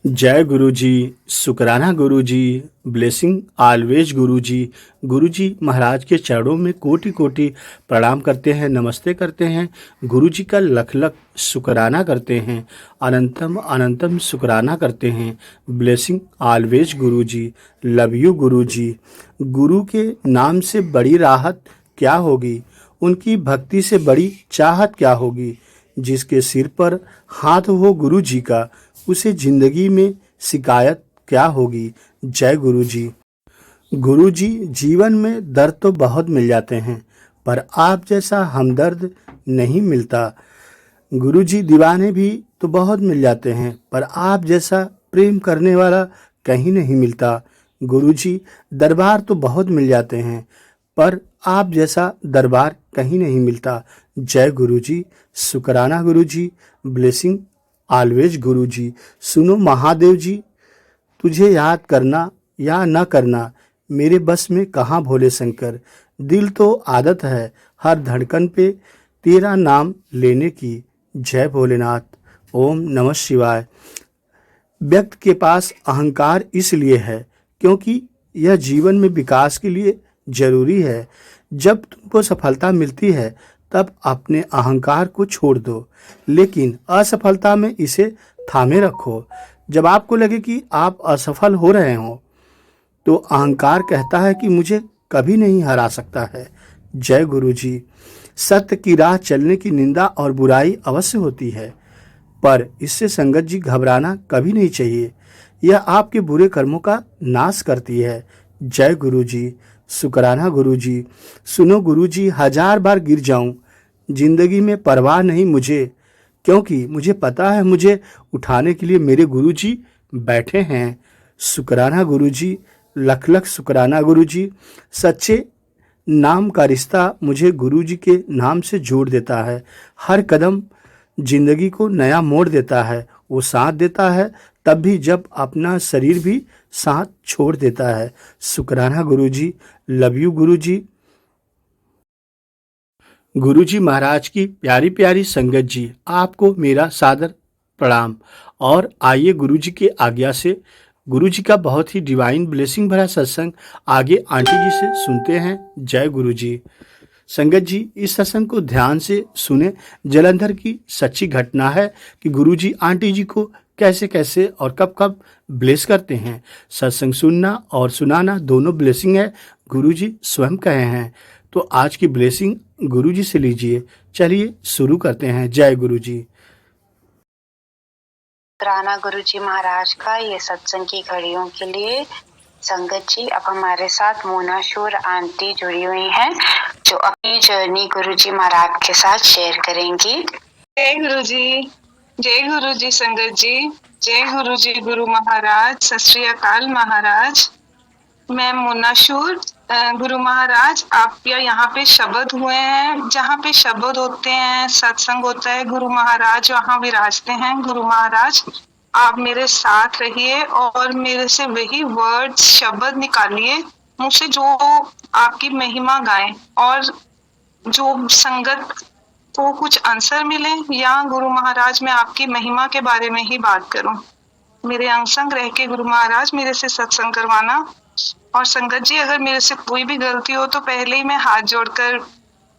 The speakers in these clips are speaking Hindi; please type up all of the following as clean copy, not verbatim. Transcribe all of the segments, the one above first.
जय गुरु जी, शुकराना गुरु जी, ब्लेसिंग ऑलवेज गुरु जी। गुरु जी महाराज के चरणों में कोटि कोटि प्रणाम करते हैं, नमस्ते करते हैं। गुरु जी का लख लख शुकराना करते हैं, अनंतम अनंतम शुकराना करते हैं। Blessing always Guru ji, love you गुरु जी। गुरु के नाम से बड़ी राहत क्या होगी, उनकी भक्ति से बड़ी चाहत क्या होगी। जिसके सिर पर हाथ हो गुरु जी का, उसे जिंदगी में शिकायत क्या होगी। जय गुरु जी। गुरु जी, जीवन में दर्द तो बहुत मिल जाते हैं, पर आप जैसा हमदर्द नहीं मिलता। गुरु जी, दीवाने भी तो बहुत मिल जाते हैं, पर आप जैसा प्रेम करने वाला कहीं नहीं मिलता। गुरु जी, दरबार तो बहुत मिल जाते हैं, पर आप जैसा दरबार कहीं नहीं मिलता। जय गुरु जी, शुकराना गुरु जी, ब्लेसिंग ऑलवेज गुरु जी। सुनो महादेव जी, तुझे याद करना या न करना मेरे बस में कहाँ भोले शंकर। दिल तो आदत है हर धड़कन पे तेरा नाम लेने की। जय भोलेनाथ। ओम नमः शिवाय। व्यक्ति के पास अहंकार इसलिए है क्योंकि यह जीवन में विकास के लिए जरूरी है। जब तुमको सफलता मिलती है तब अपने अहंकार को छोड़ दो, लेकिन असफलता में इसे थामे रखो। जब आपको लगे कि आप असफल हो रहे हो तो अहंकार कहता है कि मुझे कभी नहीं हरा सकता है। जय गुरु जी। सत्य की राह चलने की निंदा और बुराई अवश्य होती है, पर इससे संगत जी घबराना कभी नहीं चाहिए। यह आपके बुरे कर्मों का नाश करती है। जय गुरु जी, शुकराना गुरु जी। सुनो गुरु जी, 1000 बार गिर जाऊं जिंदगी में परवाह नहीं मुझे, क्योंकि मुझे पता है मुझे उठाने के लिए मेरे गुरु जी बैठे हैं। शुकराना गुरु जी, लख लख शुकराना गुरु जी। सच्चे नाम का रिश्ता मुझे गुरु जी के नाम से जोड़ देता है। हर कदम जिंदगी को नया मोड़ देता है। वो साथ देता है तब भी जब अपना शरीर भी साथ छोड़ देता है। शुकराना गुरु जी, लव यू गुरु जी। गुरु जी महाराज की प्यारी प्यारी संगत जी, आपको मेरा सादर प्रणाम। और आइए गुरु जी के आज्ञा से गुरु जी का बहुत ही डिवाइन ब्लेसिंग भरा सत्संग आगे आंटी जी से सुनते हैं। जय गुरु जी। संगत जी, इस सत्संग को ध्यान से सुने। जलंधर की सच्ची घटना है कि गुरु जी आंटी जी को कैसे कैसे और कब कब ब्लेस करते हैं। सत्संग सुनना और सुनाना दोनों ब्लेसिंग है, गुरु जी स्वयं कहे हैं। तो आज की ब्लेसिंग गुरु जी से लीजिए। चलिए शुरू करते हैं। जय गुरु जी। राणा गुरु जी महाराज का ये सत्संग की घड़ियों के लिए संगत जी, अब हमारे साथ मोनाशूर आंटी जुड़ी हुई हैं जो अपनी जर्नी गुरु जी महाराज के साथ शेयर करेंगी। जय गुरु जी, जय गुरु जी संगत जी, जय गुरु जी गुरु महाराज, सत श्री अकाल महाराज। मैं मोनाशूर। गुरु महाराज, आप यहाँ पे शब्द हुए हैं, जहाँ पे शब्द होते हैं, सत्संग होता है, गुरु महाराज वहाँ विराजते हैं। गुरु महाराज, आप मेरे साथ रहिए और मेरे से वही वर्ड्स शब्द निकालिए, मुझसे जो आपकी महिमा गाएं और जो संगत को कुछ आंसर मिले, या गुरु महाराज मैं आपकी महिमा के बारे में ही बात करूं। मेरे अंग संग रह के गुरु महाराज मेरे से सत्संग करवाना। और संगत जी, अगर मेरे से कोई भी गलती हो तो पहले ही मैं हाथ जोड़कर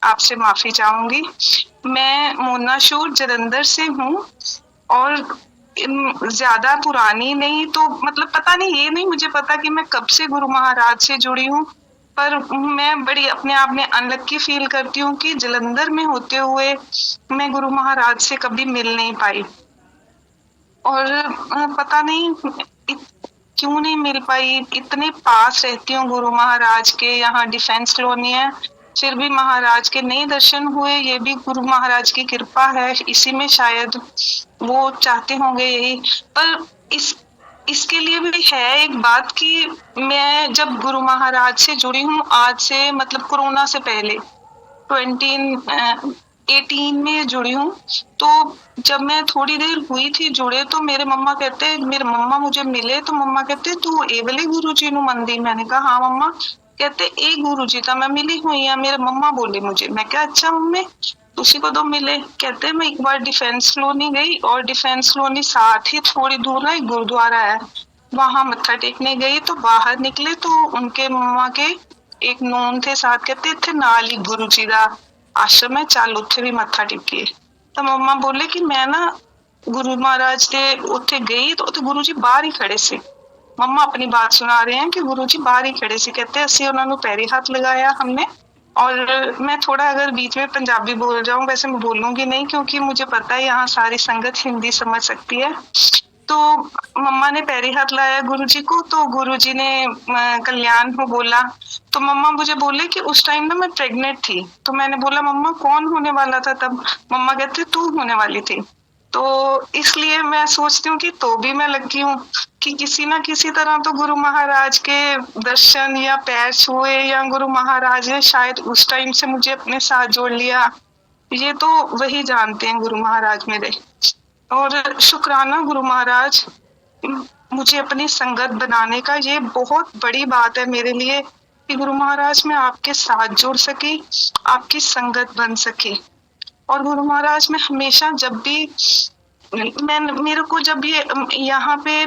आपसे माफी चाहूंगी। मैं मोनाशूर जलंधर से हूँ और ज्यादा पुरानी नहीं, तो मतलब पता नहीं, ये नहीं मुझे पता कि मैं कब से गुरु महाराज से जुड़ी हूँ, पर मैं बड़ी अपने आप में अनलक्की फील करती हूँ कि जलंधर में होते हुए मैं गुरु महाराज से कभी मिल नहीं पाई। और पता नहीं क्यों नहीं मिल पाई। इतने पास रहती हूँ गुरु महाराज के, यहाँ डिफेंस कॉलोनी है, फिर भी महाराज के नए दर्शन हुए। ये भी गुरु महाराज की कृपा है, इसी में शायद वो चाहते होंगे यही। पर इसके लिए भी है एक बात कि मैं जब गुरु महाराज से जुड़ी हूँ, आज से मतलब कोरोना से पहले 2018 में जुड़ी हूँ, तो जब मैं थोड़ी देर हुई थी जुड़े तो मेरे मम्मा मुझे मिले तो मम्मा कहते तू ए वाले गुरु जी नु मंदी। मैंने कहा हाँ मम्मा। कहते ए गुरु जी था मैं मिली हुई है, मेरे मम्मा बोले मुझे। मैं क्या अच्छा मम्मी। उसी को तो मिले। कहते मैं एक बार डिफेंस कॉलोनी गई और डिफेंस कॉलोनी साथ ही थोड़ी दूर ना एक गुरुद्वारा है, वहां मत्था टेकने गई तो बाहर निकले तो उनके मम्मा के एक नून थे साथ, कहते इतने नाल ही गुरु जी का आश्रम है, चल उत्थे भी मत्था टेकीए। तो मम्मा बोले कि मैं ना गुरु महाराज के उत्थे गई तो गुरु जी बाहर ही खड़े से। मम्मा अपनी बात सुना रहे हैं कि गुरु जी बाहर ही खड़े से। कहते असि उन्होंने पैरी हाथ लगाया हमने। और मैं थोड़ा अगर बीच में पंजाबी बोल जाऊं, वैसे मैं बोलूंगी नहीं क्योंकि मुझे पता है यहाँ सारी संगत हिंदी समझ सकती है। तो मम्मा ने पैरी हाथ लाया गुरुजी को, तो गुरुजी ने कल्याण को बोला। तो मम्मा मुझे बोले कि उस टाइम ना मैं प्रेग्नेंट थी। तो मैंने बोला मम्मा कौन होने वाला था तब? मम्मा कहते तू होने वाली थी। तो इसलिए मैं सोचती हूँ कि तो भी मैं लगी हूँ कि किसी ना किसी तरह तो गुरु महाराज के दर्शन या पैर छुए या गुरु महाराज ने शायद उस टाइम से मुझे अपने साथ जोड़ लिया। ये तो वही जानते हैं गुरु महाराज मेरे। और शुक्राना गुरु महाराज, मुझे अपनी संगत बनाने का, ये बहुत बड़ी बात है मेरे लिए कि गुरु महाराज मैं आपके साथ जुड़ सकी, आपकी संगत बन सकी। और गुरु महाराज मैं हमेशा जब भी मेरे को जब ये यहाँ पे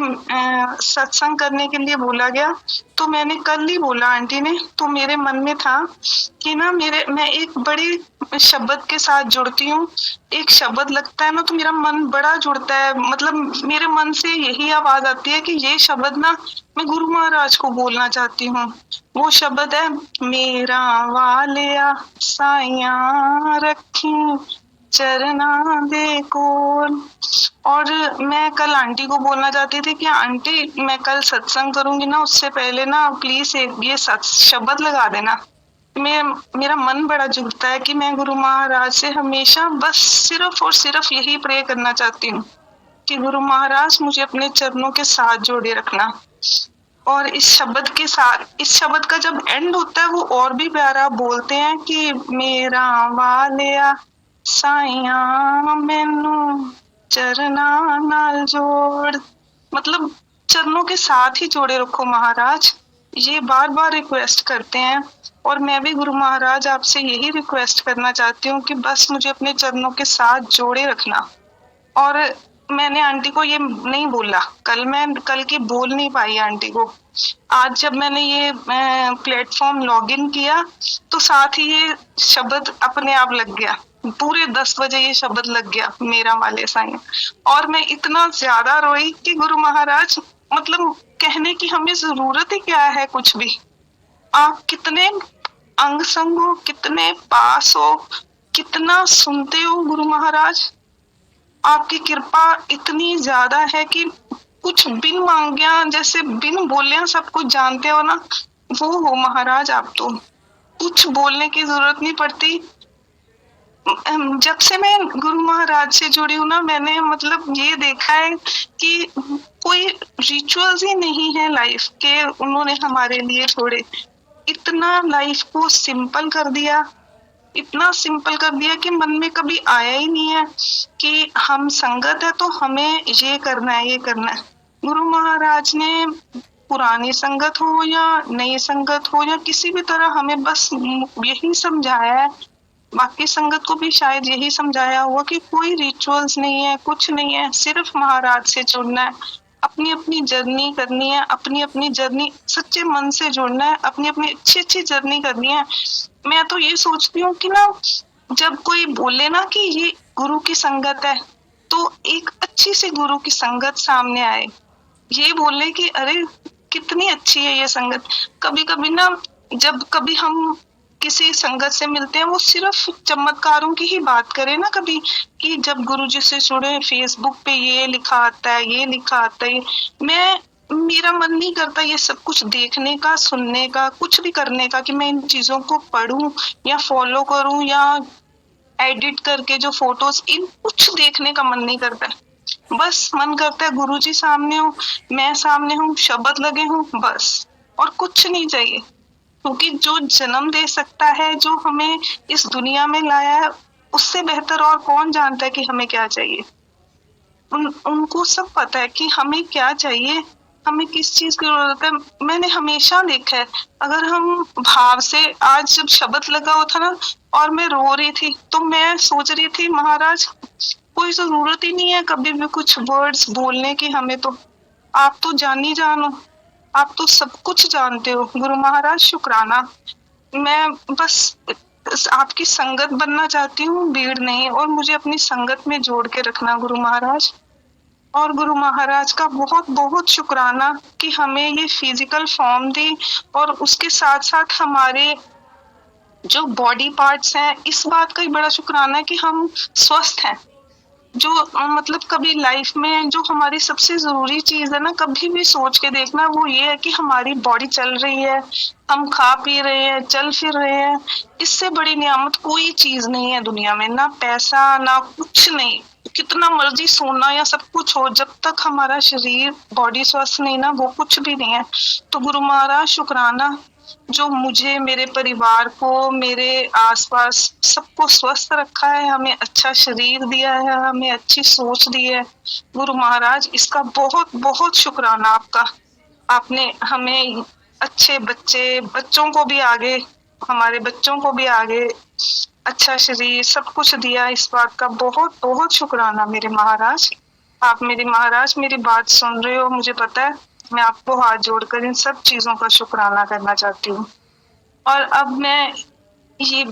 सत्संग करने के लिए बोला गया तो मैंने कल ही बोला आंटी ने, तो मेरे मन में था कि ना मैं एक बड़ी शब्द के साथ जुड़ती हूँ। एक शब्द लगता है ना तो मेरा मन बड़ा जुड़ता है, मतलब मेरे मन से यही आवाज आती है कि ये शब्द ना मैं गुरु महाराज को बोलना चाहती हूँ। वो शब्द है मेरा वालिया साइया रखी चरना दे कोल। और मैं कल आंटी को बोलना चाहती थी कि आंटी मैं कल सत्संग करूंगी ना, उससे पहले ना प्लीज ये शब्द लगा देना। मेरा मन बड़ा जुड़ता है कि मैं गुरु महाराज से हमेशा बस सिर्फ और सिर्फ यही प्रे करना चाहती हूँ कि गुरु महाराज मुझे अपने चरणों के साथ जोड़े रखना। और इस शब्द का जब एंड होता है वो और भी प्यारा बोलते हैं कि मेरा वालिया साइया मैनू चरना नाल जोड़, मतलब चरणों के साथ ही जोड़े रखो महाराज। ये बार बार रिक्वेस्ट करते हैं और मैं भी गुरु महाराज आपसे यही रिक्वेस्ट करना चाहती हूँ कि बस मुझे अपने चरणों के साथ जोड़े रखना। और मैंने आंटी को ये नहीं बोला, मैं कल की बोल नहीं पाई आंटी को। आज जब मैंने ये प्लेटफॉर्म लॉगिन किया तो साथ ही ये शब्द अपने आप लग गया, पूरे 10 बजे ये शब्द लग गया मेरा वाले साईं। और मैं इतना ज्यादा रोई कि गुरु महाराज मतलब कहने की हमें जरूरत ही क्या है कुछ भी। आप कितने अंग संग हो, कितने पास हो, कितना सुनते हो गुरु महाराज। आपकी कृपा इतनी ज्यादा है कि कुछ बिन मांगिया जैसे बिन बोलिया सब कुछ जानते हो ना, वो हो महाराज आप। तो कुछ बोलने की जरूरत नहीं पड़ती। जब से मैं गुरु महाराज से जुड़ी हूँ ना, मैंने मतलब ये देखा है कि कोई रिचुअल्स ही नहीं है लाइफ के, उन्होंने हमारे लिए छोड़े। इतना लाइफ को सिंपल कर दिया, इतना सिंपल कर दिया कि मन में कभी आया ही नहीं है कि हम संगत है तो हमें ये करना है ये करना है। गुरु महाराज ने पुरानी संगत हो या नई संगत हो या किसी भी तरह हमें बस यही समझाया है, बाकी संगत को भी शायद यही समझाया हुआ कि कोई रिचुअल्स नहीं है, कुछ नहीं है, सिर्फ महाराज से जुड़ना है, अपनी अपनी जर्नी करनी है, अपनी अपनी जर्नी सच्चे मन से जुड़ना है, अपनी अपनी अच्छी अच्छी जर्नी करनी है। मैं तो ये सोचती हूँ कि ना जब कोई बोले ना कि ये गुरु की संगत है तो एक अच्छी सी गुरु की संगत सामने आए, ये बोले कि अरे कितनी अच्छी है ये संगत। कभी कभी ना जब कभी हम किसी संगत से मिलते हैं वो सिर्फ चमत्कारों की ही बात करे ना कभी कि जब गुरुजी से जुड़े फेसबुक पे ये लिखा आता है ये लिखा आता है, मेरा मन नहीं करता ये सब कुछ देखने का, सुनने का, कुछ भी करने का कि मैं इन चीजों को पढूं या फॉलो करूं या एडिट करके जो फोटोज, इन कुछ देखने का मन नहीं करता। बस मन करता है गुरुजी सामने हो, मैं सामने हूँ, शब्द लगे हूँ, बस और कुछ नहीं चाहिए। क्योंकि जो जन्म दे सकता है, जो हमें इस दुनिया में लाया है, उससे बेहतर और कौन जानता है कि हमें क्या चाहिए। उनको सब पता है कि हमें क्या चाहिए। हमें किस चीज की जरूरत है। मैंने हमेशा देखा है, अगर हम भाव से, आज जब शब्द लगा हुआ था ना और मैं रो रही थी, तो मैं सोच रही थी महाराज कोई जरूरत ही नहीं है कभी भी कुछ वर्ड्स बोलने की, हमें तो आप तो जानी जानो, आप तो सब कुछ जानते हो। गुरु महाराज शुक्राना, मैं बस आपकी संगत बनना चाहती हूँ, भीड़ नहीं, और मुझे अपनी संगत में जोड़ के रखना गुरु महाराज। और गुरु महाराज का बहुत बहुत शुक्राना कि हमें ये फिजिकल फॉर्म दी, और उसके साथ साथ हमारे जो बॉडी पार्ट्स हैं, इस बात का ही बड़ा शुक्राना है कि हम स्वस्थ हैं। जो मतलब कभी लाइफ में जो हमारी सबसे जरूरी चीज है ना, कभी भी सोच के देखना, वो ये है कि हमारी बॉडी चल रही है, हम खा पी रहे हैं, चल फिर रहे हैं। इससे बड़ी नियामत कोई चीज नहीं है दुनिया में, ना पैसा ना कुछ नहीं। कितना मर्जी सोना या सब कुछ हो, जब तक हमारा शरीर बॉडी स्वस्थ नहीं ना, वो कुछ भी नहीं है। तो गुरु महाराज शुक्राना जो मुझे, मेरे परिवार को, मेरे आसपास सबको स्वस्थ रखा है, हमें अच्छा शरीर दिया है, हमें अच्छी सोच दी है। गुरु महाराज इसका बहुत बहुत शुक्राना आपका। आपने हमें अच्छे बच्चों को भी आगे, हमारे बच्चों को भी आगे अच्छा शरीर सब कुछ दिया। इस बात का बहुत बहुत शुक्राना मेरे महाराज। आप मेरे महाराज मेरी बात सुन रहे हो, मुझे पता है। मैं आपको हाथ जोड़कर इन सब चीजों का शुक्राना करना चाहती हूँ। और अब मैं ये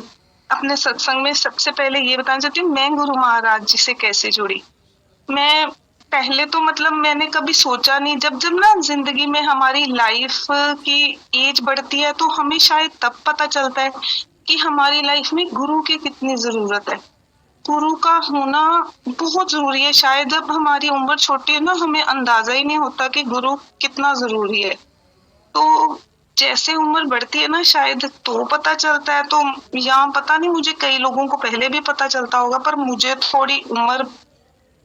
अपने सत्संग में सबसे पहले ये बताना चाहती हूँ, मैं गुरु महाराज जी से कैसे जुड़ी। मैं पहले तो मतलब मैंने कभी सोचा नहीं, जब जब ना जिंदगी में हमारी लाइफ की एज बढ़ती है, तो हमें शायद तब पता चलता है कि हमारी लाइफ में गुरु की कितनी जरूरत है। गुरु का होना बहुत जरूरी है। शायद जब हमारी उम्र छोटी है ना, हमें अंदाजा ही नहीं होता कि गुरु कितना जरूरी है। तो जैसे उम्र बढ़ती है ना, शायद तो पता चलता है। तो यहाँ पता नहीं, मुझे कई लोगों को पहले भी पता चलता होगा, पर मुझे थोड़ी उम्र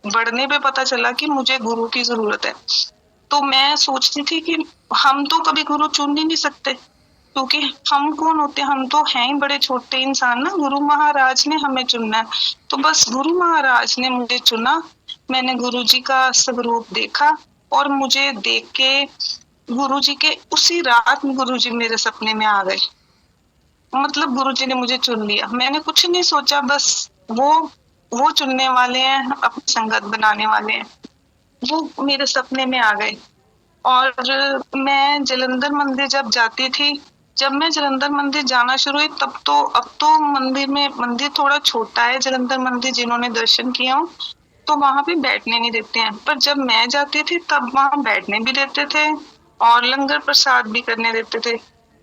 बढ़ने पे पता चला कि मुझे गुरु की जरूरत है। तो मैं सोचती थी कि हम तो कभी गुरु चुन ही नहीं सकते, क्योंकि हम कौन होते हैं, हम तो हैं ही बड़े छोटे इंसान ना। गुरु महाराज ने हमें चुनना है, तो बस गुरु महाराज ने मुझे चुना। मैंने गुरु जी का स्वरूप देखा, और मुझे देख के गुरु जी के उसी रात में गुरु जी मेरे सपने में आ गए। मतलब गुरु जी ने मुझे चुन लिया, मैंने कुछ नहीं सोचा, बस वो चुनने वाले हैं, अपनी संगत बनाने वाले हैं। वो मेरे सपने में आ गए। और मैं जलंधर मंदिर जब जाती थी, जब मैं जलंधर मंदिर जाना शुरू हुई, तब तो, अब तो मंदिर थोड़ा छोटा है जलंधर मंदिर, जिन्होंने दर्शन किया हो तो वहां पे बैठने नहीं देते हैं। पर जब मैं जाती थी तब वहां बैठने भी देते थे, और लंगर प्रसाद भी करने देते थे।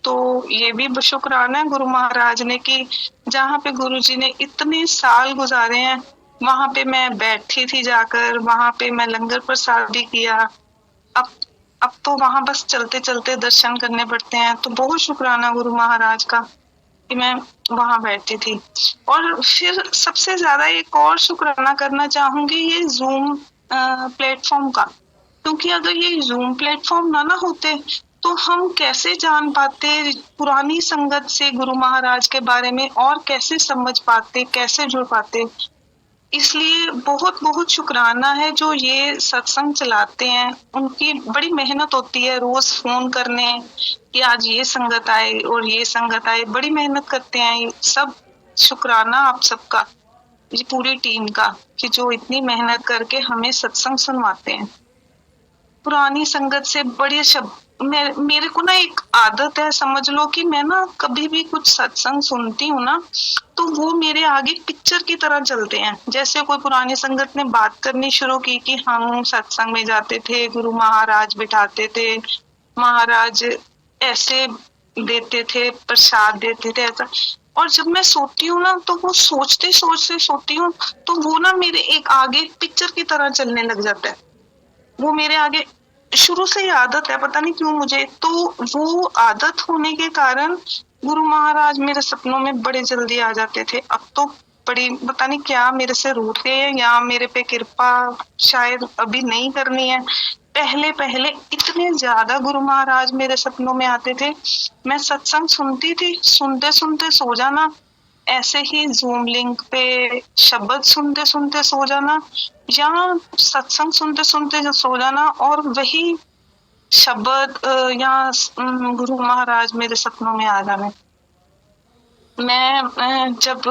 तो ये भी शुक्राना है गुरु महाराज ने कि जहाँ पे गुरु जी ने इतने साल गुजारे हैं, वहां पे मैं बैठी थी जाकर, वहां पे मैं लंगर प्रसाद भी किया। अब तो वहां बस चलते चलते दर्शन करने पड़ते हैं। तो बहुत शुक्राना गुरु महाराज का कि मैं वहां बैठी थी। और फिर सबसे ज्यादा एक और शुक्राना करना चाहूंगी ये जूम प्लेटफॉर्म का, क्योंकि अगर ये जूम प्लेटफॉर्म ना होते तो हम कैसे जान पाते पुरानी संगत से गुरु महाराज के बारे में, और कैसे समझ पाते, कैसे जुड़ पाते। इसलिए बहुत बहुत शुक्राना है जो ये सत्संग चलाते हैं। उनकी बड़ी मेहनत होती है, रोज फोन करने कि आज ये संगत आए और ये संगत आए, बड़ी मेहनत करते हैं। सब शुक्राना आप सबका, ये पूरी टीम का, कि जो इतनी मेहनत करके हमें सत्संग सुनवाते हैं। पुरानी संगत से बड़े शब्द, मेरे को ना एक आदत है, समझ लो कि मैं ना कभी भी कुछ सत्संग सुनती हूँ ना, तो वो मेरे आगे पिक्चर की तरह चलते हैं। जैसे कोई पुरानी संगत ने बात करनी शुरू की कि हम सत्संग में जाते थे, गुरु महाराज बिठाते थे, महाराज ऐसे देते थे, प्रसाद देते थे, ऐसा। और जब मैं सोती हूँ ना, तो वो सोचते सोचते सोती हूँ, तो वो ना मेरे एक आगे पिक्चर की तरह चलने लग जाता है। वो मेरे आगे शुरू से ही आदत है, पता नहीं क्यों मुझे। तो वो आदत होने के कारण गुरु महाराज मेरे सपनों में बड़े जल्दी आ जाते थे। अब तो बड़ी पता नहीं क्या मेरे से रूठ गए हैं, या मेरे पे कृपा शायद अभी नहीं करनी है। पहले पहले इतने ज्यादा गुरु महाराज मेरे सपनों में आते थे, मैं सत्संग सुनती थी, सुनते सुनते सो जाना, ऐसे ही जूम लिंक पे शब्द सुनते सुनते सो जाना, या सत्संग सुनते सुनते जो सो जाना। और वही शब्द या गुरु महाराज मेरे सपनों में आ जावे। मैं जब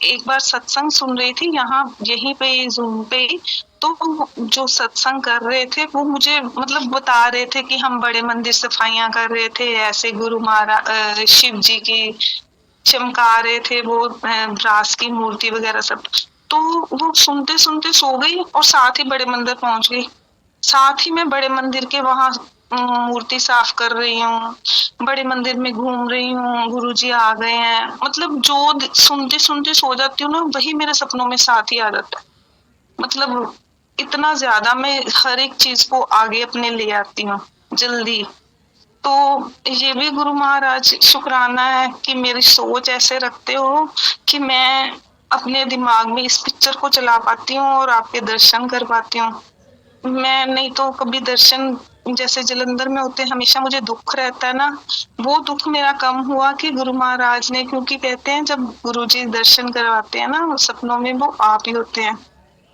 एक बार सत्संग सुन रही थी यहाँ यहीं पे जूम पे, तो जो सत्संग कर रहे थे वो मुझे मतलब बता रहे थे कि हम बड़े मंदिर सफाइयां कर रहे थे, ऐसे गुरु महाराज शिव जी की चमका रहे थे, वो ब्रास की मूर्ति वगैरह सब। तो वो सुनते सुनते सो गई और साथ ही बड़े मंदिर पहुंच गई। साथ ही मैं बड़े मंदिर के वहां मूर्ति साफ कर रही हूँ, बड़े मंदिर में घूम रही हूँ, गुरुजी आ गए हैं। मतलब जो सुनते सुनते सो जाती हूँ ना, वही मेरे सपनों में साथ ही आ जाता है। मतलब इतना ज्यादा मैं हर एक चीज को आगे अपने ले आती हूँ जल्दी। तो ये भी गुरु महाराज शुक्राना है कि मेरी सोच ऐसे रखते हो कि मैं अपने दिमाग में इस पिक्चर को चला पाती हूँ और आपके दर्शन कर पाती हूँ। मैं नहीं तो कभी दर्शन जैसे जलंधर में होते हमेशा मुझे दुख रहता है ना, वो दुख मेरा कम हुआ कि गुरु महाराज ने, क्योंकि कहते हैं जब गुरुजी दर्शन करवाते हैं ना सपनों में, वो आप ही होते हैं,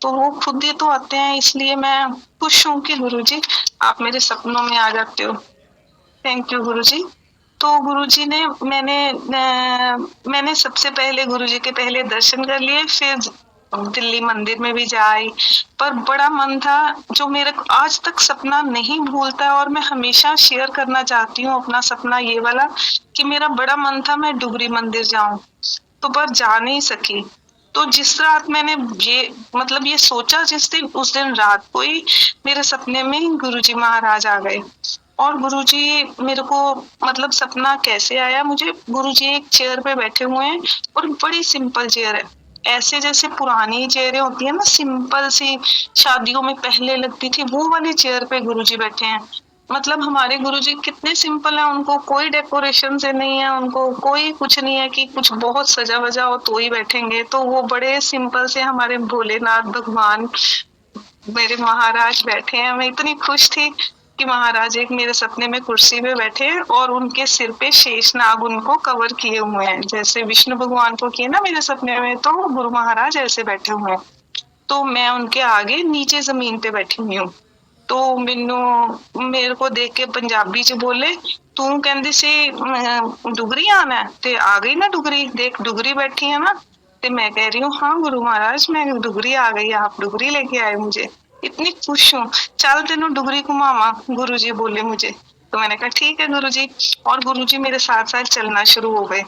तो वो खुद ही तो आते हैं। इसलिए मैं खुश हूँ कि गुरुजी आप मेरे सपनों में आ जाते हो। थैंक यू गुरुजी। तो गुरुजी ने मैंने सबसे पहले गुरुजी के पहले दर्शन कर लिए, फिर दिल्ली मंदिर में भी जाई। पर बड़ा मन था जो मेरे को आज तक सपना नहीं भूलता है, और मैं हमेशा शेयर करना चाहती हूँ अपना सपना ये वाला कि मेरा बड़ा मन था मैं डुगरी मंदिर जाऊं, तो पर जा नहीं सकी। तो जिस रात मैंने ये सोचा, जिस दिन उस दिन रात को ही मेरे सपने में गुरुजी महाराज आ गए। और गुरुजी मेरे को मतलब सपना कैसे आया, मुझे गुरुजी एक चेयर पे बैठे हुए हैं और बड़ी सिंपल चेयर है, ऐसे जैसे पुरानी चेयरें होती है ना सिंपल सी, शादियों में पहले लगती थी, वो वाली चेयर पे गुरुजी बैठे हैं। मतलब हमारे गुरुजी कितने सिंपल हैं, उनको कोई डेकोरेशन से नहीं है, उनको कोई कुछ नहीं है कि कुछ बहुत सजा वजा हो तो ही बैठेंगे। तो वो बड़े सिंपल से हमारे भोलेनाथ भगवान मेरे महाराज बैठे हैं। मैं इतनी खुश थी कि महाराज एक मेरे सपने में कुर्सी पे बैठे हैं और उनके सिर पे शेष नाग उनको कवर किए हुए हैं, जैसे विष्णु भगवान को किए ना मेरे सपने में, तो गुरु महाराज ऐसे बैठे हुए हैं। तो मैं उनके आगे नीचे जमीन पे बैठी हुई हूँ। तो मेरे को देख के पंजाबी च बोले, तू कहंदी सी डुगरी आना है, ते आ गई ना डुगरी, देख डुगरी बैठी है ना। ते मैं कह रही हूँ हाँ गुरु महाराज मैं डुगरी आ गई, आप डुगरी लेके आए मुझे, इतनी खुश हूँ, चल तेनू डुगरी घुमावा, गुरुजी बोले मुझे। तो मैंने कहा ठीक है गुरुजी, और गुरुजी मेरे साथ साथ चलना शुरू हो गए।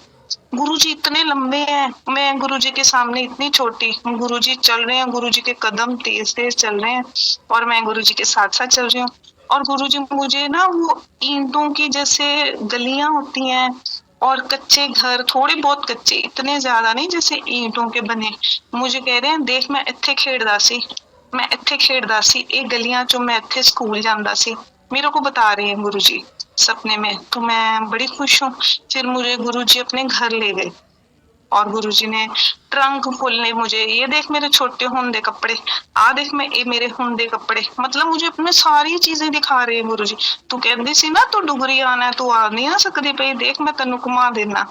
गुरुजी इतने लंबे हैं, मैं गुरुजी के सामने इतनी छोटी, गुरुजी चल रहे हैं, गुरुजी के कदम तेज तेज चल रहे हैं और मैं गुरुजी के साथ साथ चल रही हूँ। और गुरुजी मुझे ना वो ईंटों की जैसे गलियां होती हैं और कच्चे घर, थोड़े बहुत कच्चे, इतने ज्यादा नहीं जैसे ईंटों के बने, मुझे कह रहे हैं देख मैं इत्थे खेड़दा सी, मैं इत्थे खेड़दा सी, ये गलियां चो मैं इत्थे स्कूल जांदा सी, मेरे को बता रहे हैं गुरुजी सपने में। तो मैं बड़ी खुश हूँ। फिर मुझे गुरुजी अपने घर ले गए और गुरुजी ने ट्रंक खोलने, मुझे ये देख मेरे छोटे हुंदे कपड़े, आ देख मैं ये मेरे हुंदे कपड़े, मतलब मुझे अपने सारी चीजें दिखा रहे हैं गुरुजी। तू कहती सी ना तू डुगरी आना है, तू आ नहीं ना सकती पई, देख मैं तेनू घुमा देना।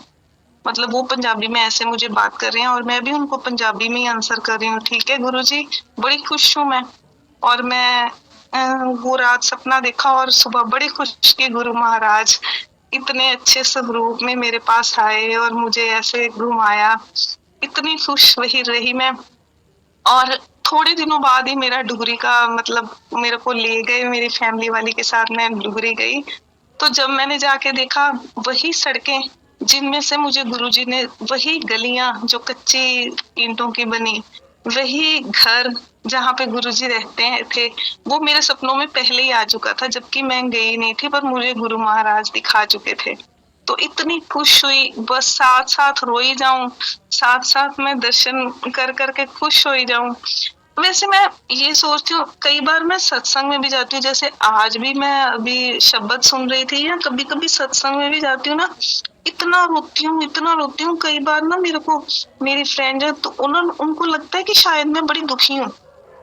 मतलब वो पंजाबी में ऐसे मुझे बात कर रहे हैं और मैं भी उनको पंजाबी में ही आंसर कर रही हूँ। ठीक है गुरुजी, बड़ी खुश हूँ मैं। और मैं वो रात सपना देखा और सुबह बड़ी खुश की गुरु महाराज इतने अच्छे स्वरूप में मेरे पास आए और मुझे ऐसे घुमाया, इतनी खुश वही रही मैं। और थोड़े दिनों बाद ही मेरा डुगरी का मतलब मेरे को ले गए, मेरी फैमिली वाली के साथ मैं डुगरी गई। तो जब मैंने जाके देखा वही सड़कें जिनमें से मुझे गुरुजी ने, वही गलियां जो कच्ची ईंटों की बनी, वही घर जहाँ पे गुरुजी रहते हैं थे, वो मेरे सपनों में पहले ही आ चुका था, जबकि मैं गई नहीं थी, पर मुझे गुरु महाराज दिखा चुके थे। तो इतनी खुश हुई, बस साथ साथ रोई जाऊं, साथ साथ मैं दर्शन कर करके खुश हो जाऊं। वैसे मैं ये सोचती हूँ, कई बार मैं सत्संग में भी जाती हूँ, जैसे आज भी मैं अभी शब्द सुन रही थी, या कभी कभी सत्संग में भी जाती हूँ ना, इतना रोती हूँ। कई बार ना मेरे को मेरी फ्रेंड है तो उनको लगता है कि शायद मैं बड़ी दुखी हूँ,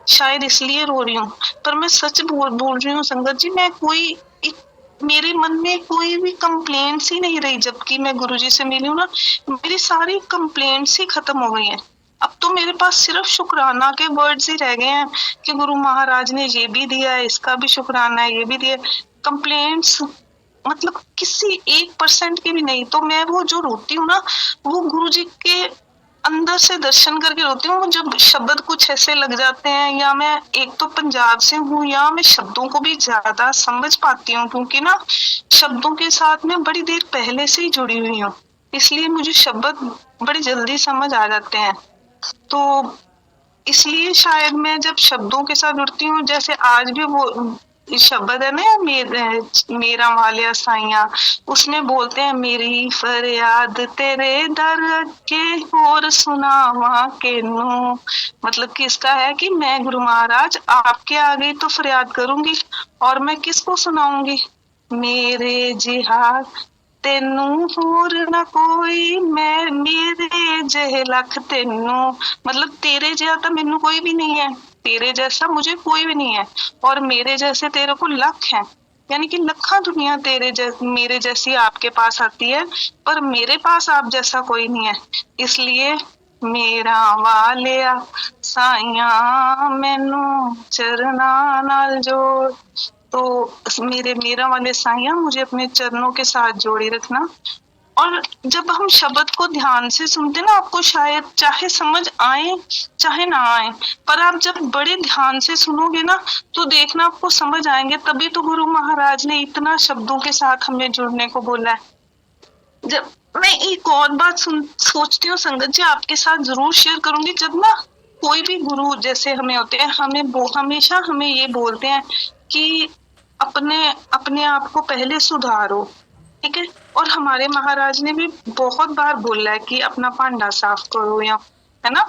शायद इसलिए रो रही हूँ, पर मैं सच बोल रही हूँ संगत जी, मैं मेरे मन में कोई भी कंप्लेंट्स ही नहीं रही। जबकि मैं गुरुजी से मिली हूँ ना, मेरी सारी कंप्लेंट्स ही खत्म हो गई हैं। अब तो मेरे पास सिर्फ शुक्राना के वर्ड्स ही रह गए हैं कि गुरु महाराज ने ये भी दिया है, इसका भी शुक्राना है, ये भी दिया। कंप्लेंट्स मतलब किसी 1% की भी नहीं। तो मैं वो जो रोती हूँ ना, वो गुरुजी के अंदर से दर्शन करके रोती हूँ। जब शब्द कुछ ऐसे लग जाते हैं, या मैं एक तो पंजाब से हूँ, या मैं शब्दों को भी ज्यादा समझ पाती हूँ, क्योंकि ना शब्दों के साथ मैं बड़ी देर पहले से ही जुड़ी हुई हूँ, इसलिए मुझे शब्द बड़ी जल्दी समझ आ जाते हैं। तो इसलिए शायद मैं जब शब्दों के साथ जुड़ती हूँ, जैसे आज भी वो शब्द है ना, मेरा वालिया साइया, उसमें बोलते हैं मेरी फरियाद तेरे दर के और सुनावा के नो। मतलब कि इसका है कि मैं गुरु महाराज आपके आगे तो फरियाद करूंगी, और मैं किसको सुनाऊंगी? मेरे जिहाद तेनू होर ना कोई, मैं मेरे जहे लख तेनू। मतलब तेरे जैसा मैनू कोई भी नहीं है, तेरे जैसा मुझे कोई भी नहीं है, और मेरे जैसे तेरे को लख है। यानी कि लखा दुनिया मेरे जैसी आपके पास आती है, पर मेरे पास आप जैसा कोई नहीं है। इसलिए मेरा वालिया साइया मैनू चरना नाल जोड़। तो मेरा वाले साइया मुझे अपने चरणों के साथ जोड़े रखना। और जब हम शब्द को ध्यान से सुनते ना, आपको शायद चाहे समझ आए चाहे ना आए, पर आप जब बड़े ध्यान से सुनोगे ना, तो देखना आपको समझ आएंगे। तभी तो गुरु महाराज ने इतना शब्दों के साथ हमें जुड़ने को बोला है। जब मैं एक और बात सोचती हूँ संगत जी, आपके साथ जरूर शेयर करूंगी। जब ना कोई भी गुरु जैसे हमें होते हैं, हमेशा हमें ये बोलते हैं कि अपने आप को पहले सुधारो, ठीक है। और हमारे महाराज ने भी बहुत बार बोला है कि अपना भांडा साफ करो, या है ना।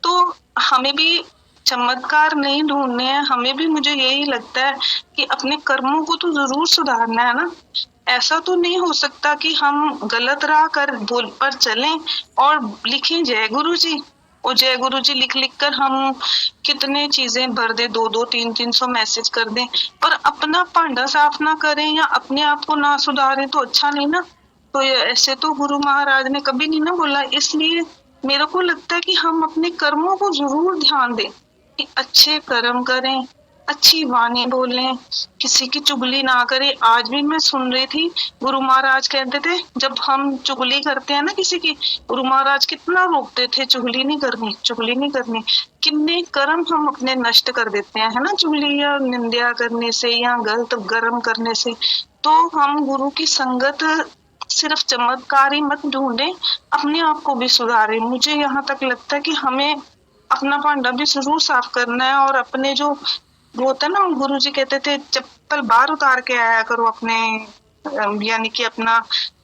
तो हमें भी चमत्कार नहीं ढूंढने हैं, हमें भी, मुझे यही लगता है कि अपने कर्मों को तो जरूर सुधारना है ना। ऐसा तो नहीं हो सकता कि हम गलत राह पर चलें और लिखें जय गुरु जी, और जय गुरु जी लिख लिख कर हम कितने चीजें भर दे, 200-300 मैसेज कर दें, पर अपना भांडा साफ ना करें या अपने आप को ना सुधारें तो अच्छा नहीं ना। तो ऐसे तो गुरु महाराज ने कभी नहीं ना बोला। इसलिए मेरे को लगता है कि हम अपने कर्मों को जरूर ध्यान दें, कि अच्छे कर्म करें, अच्छी वाणी बोलें, किसी की चुगली ना करें। आज भी मैं सुन रही थी, गुरु महाराज कहते थे जब हम चुगली करते हैं ना किसी की, गुरु महाराज कितना रोकते थे, चुगली नहीं करनी, चुगली नहीं करनी। कितने कर्म हम अपने नष्ट कर देते हैं, है ना, चुगली या निंदा करने से या गलत कर्म करने से। तो हम गुरु की संगत सिर्फ चमत्कार ही मत ढूंढे, अपने आप को भी सुधारें। मुझे यहाँ तक लगता है कि हमें अपना भांडा भी जरूर साफ करना है, और अपने जो वो होता है ना, गुरुजी कहते थे चप्पल बाहर उतार के आया करो अपने, यानी कि अपना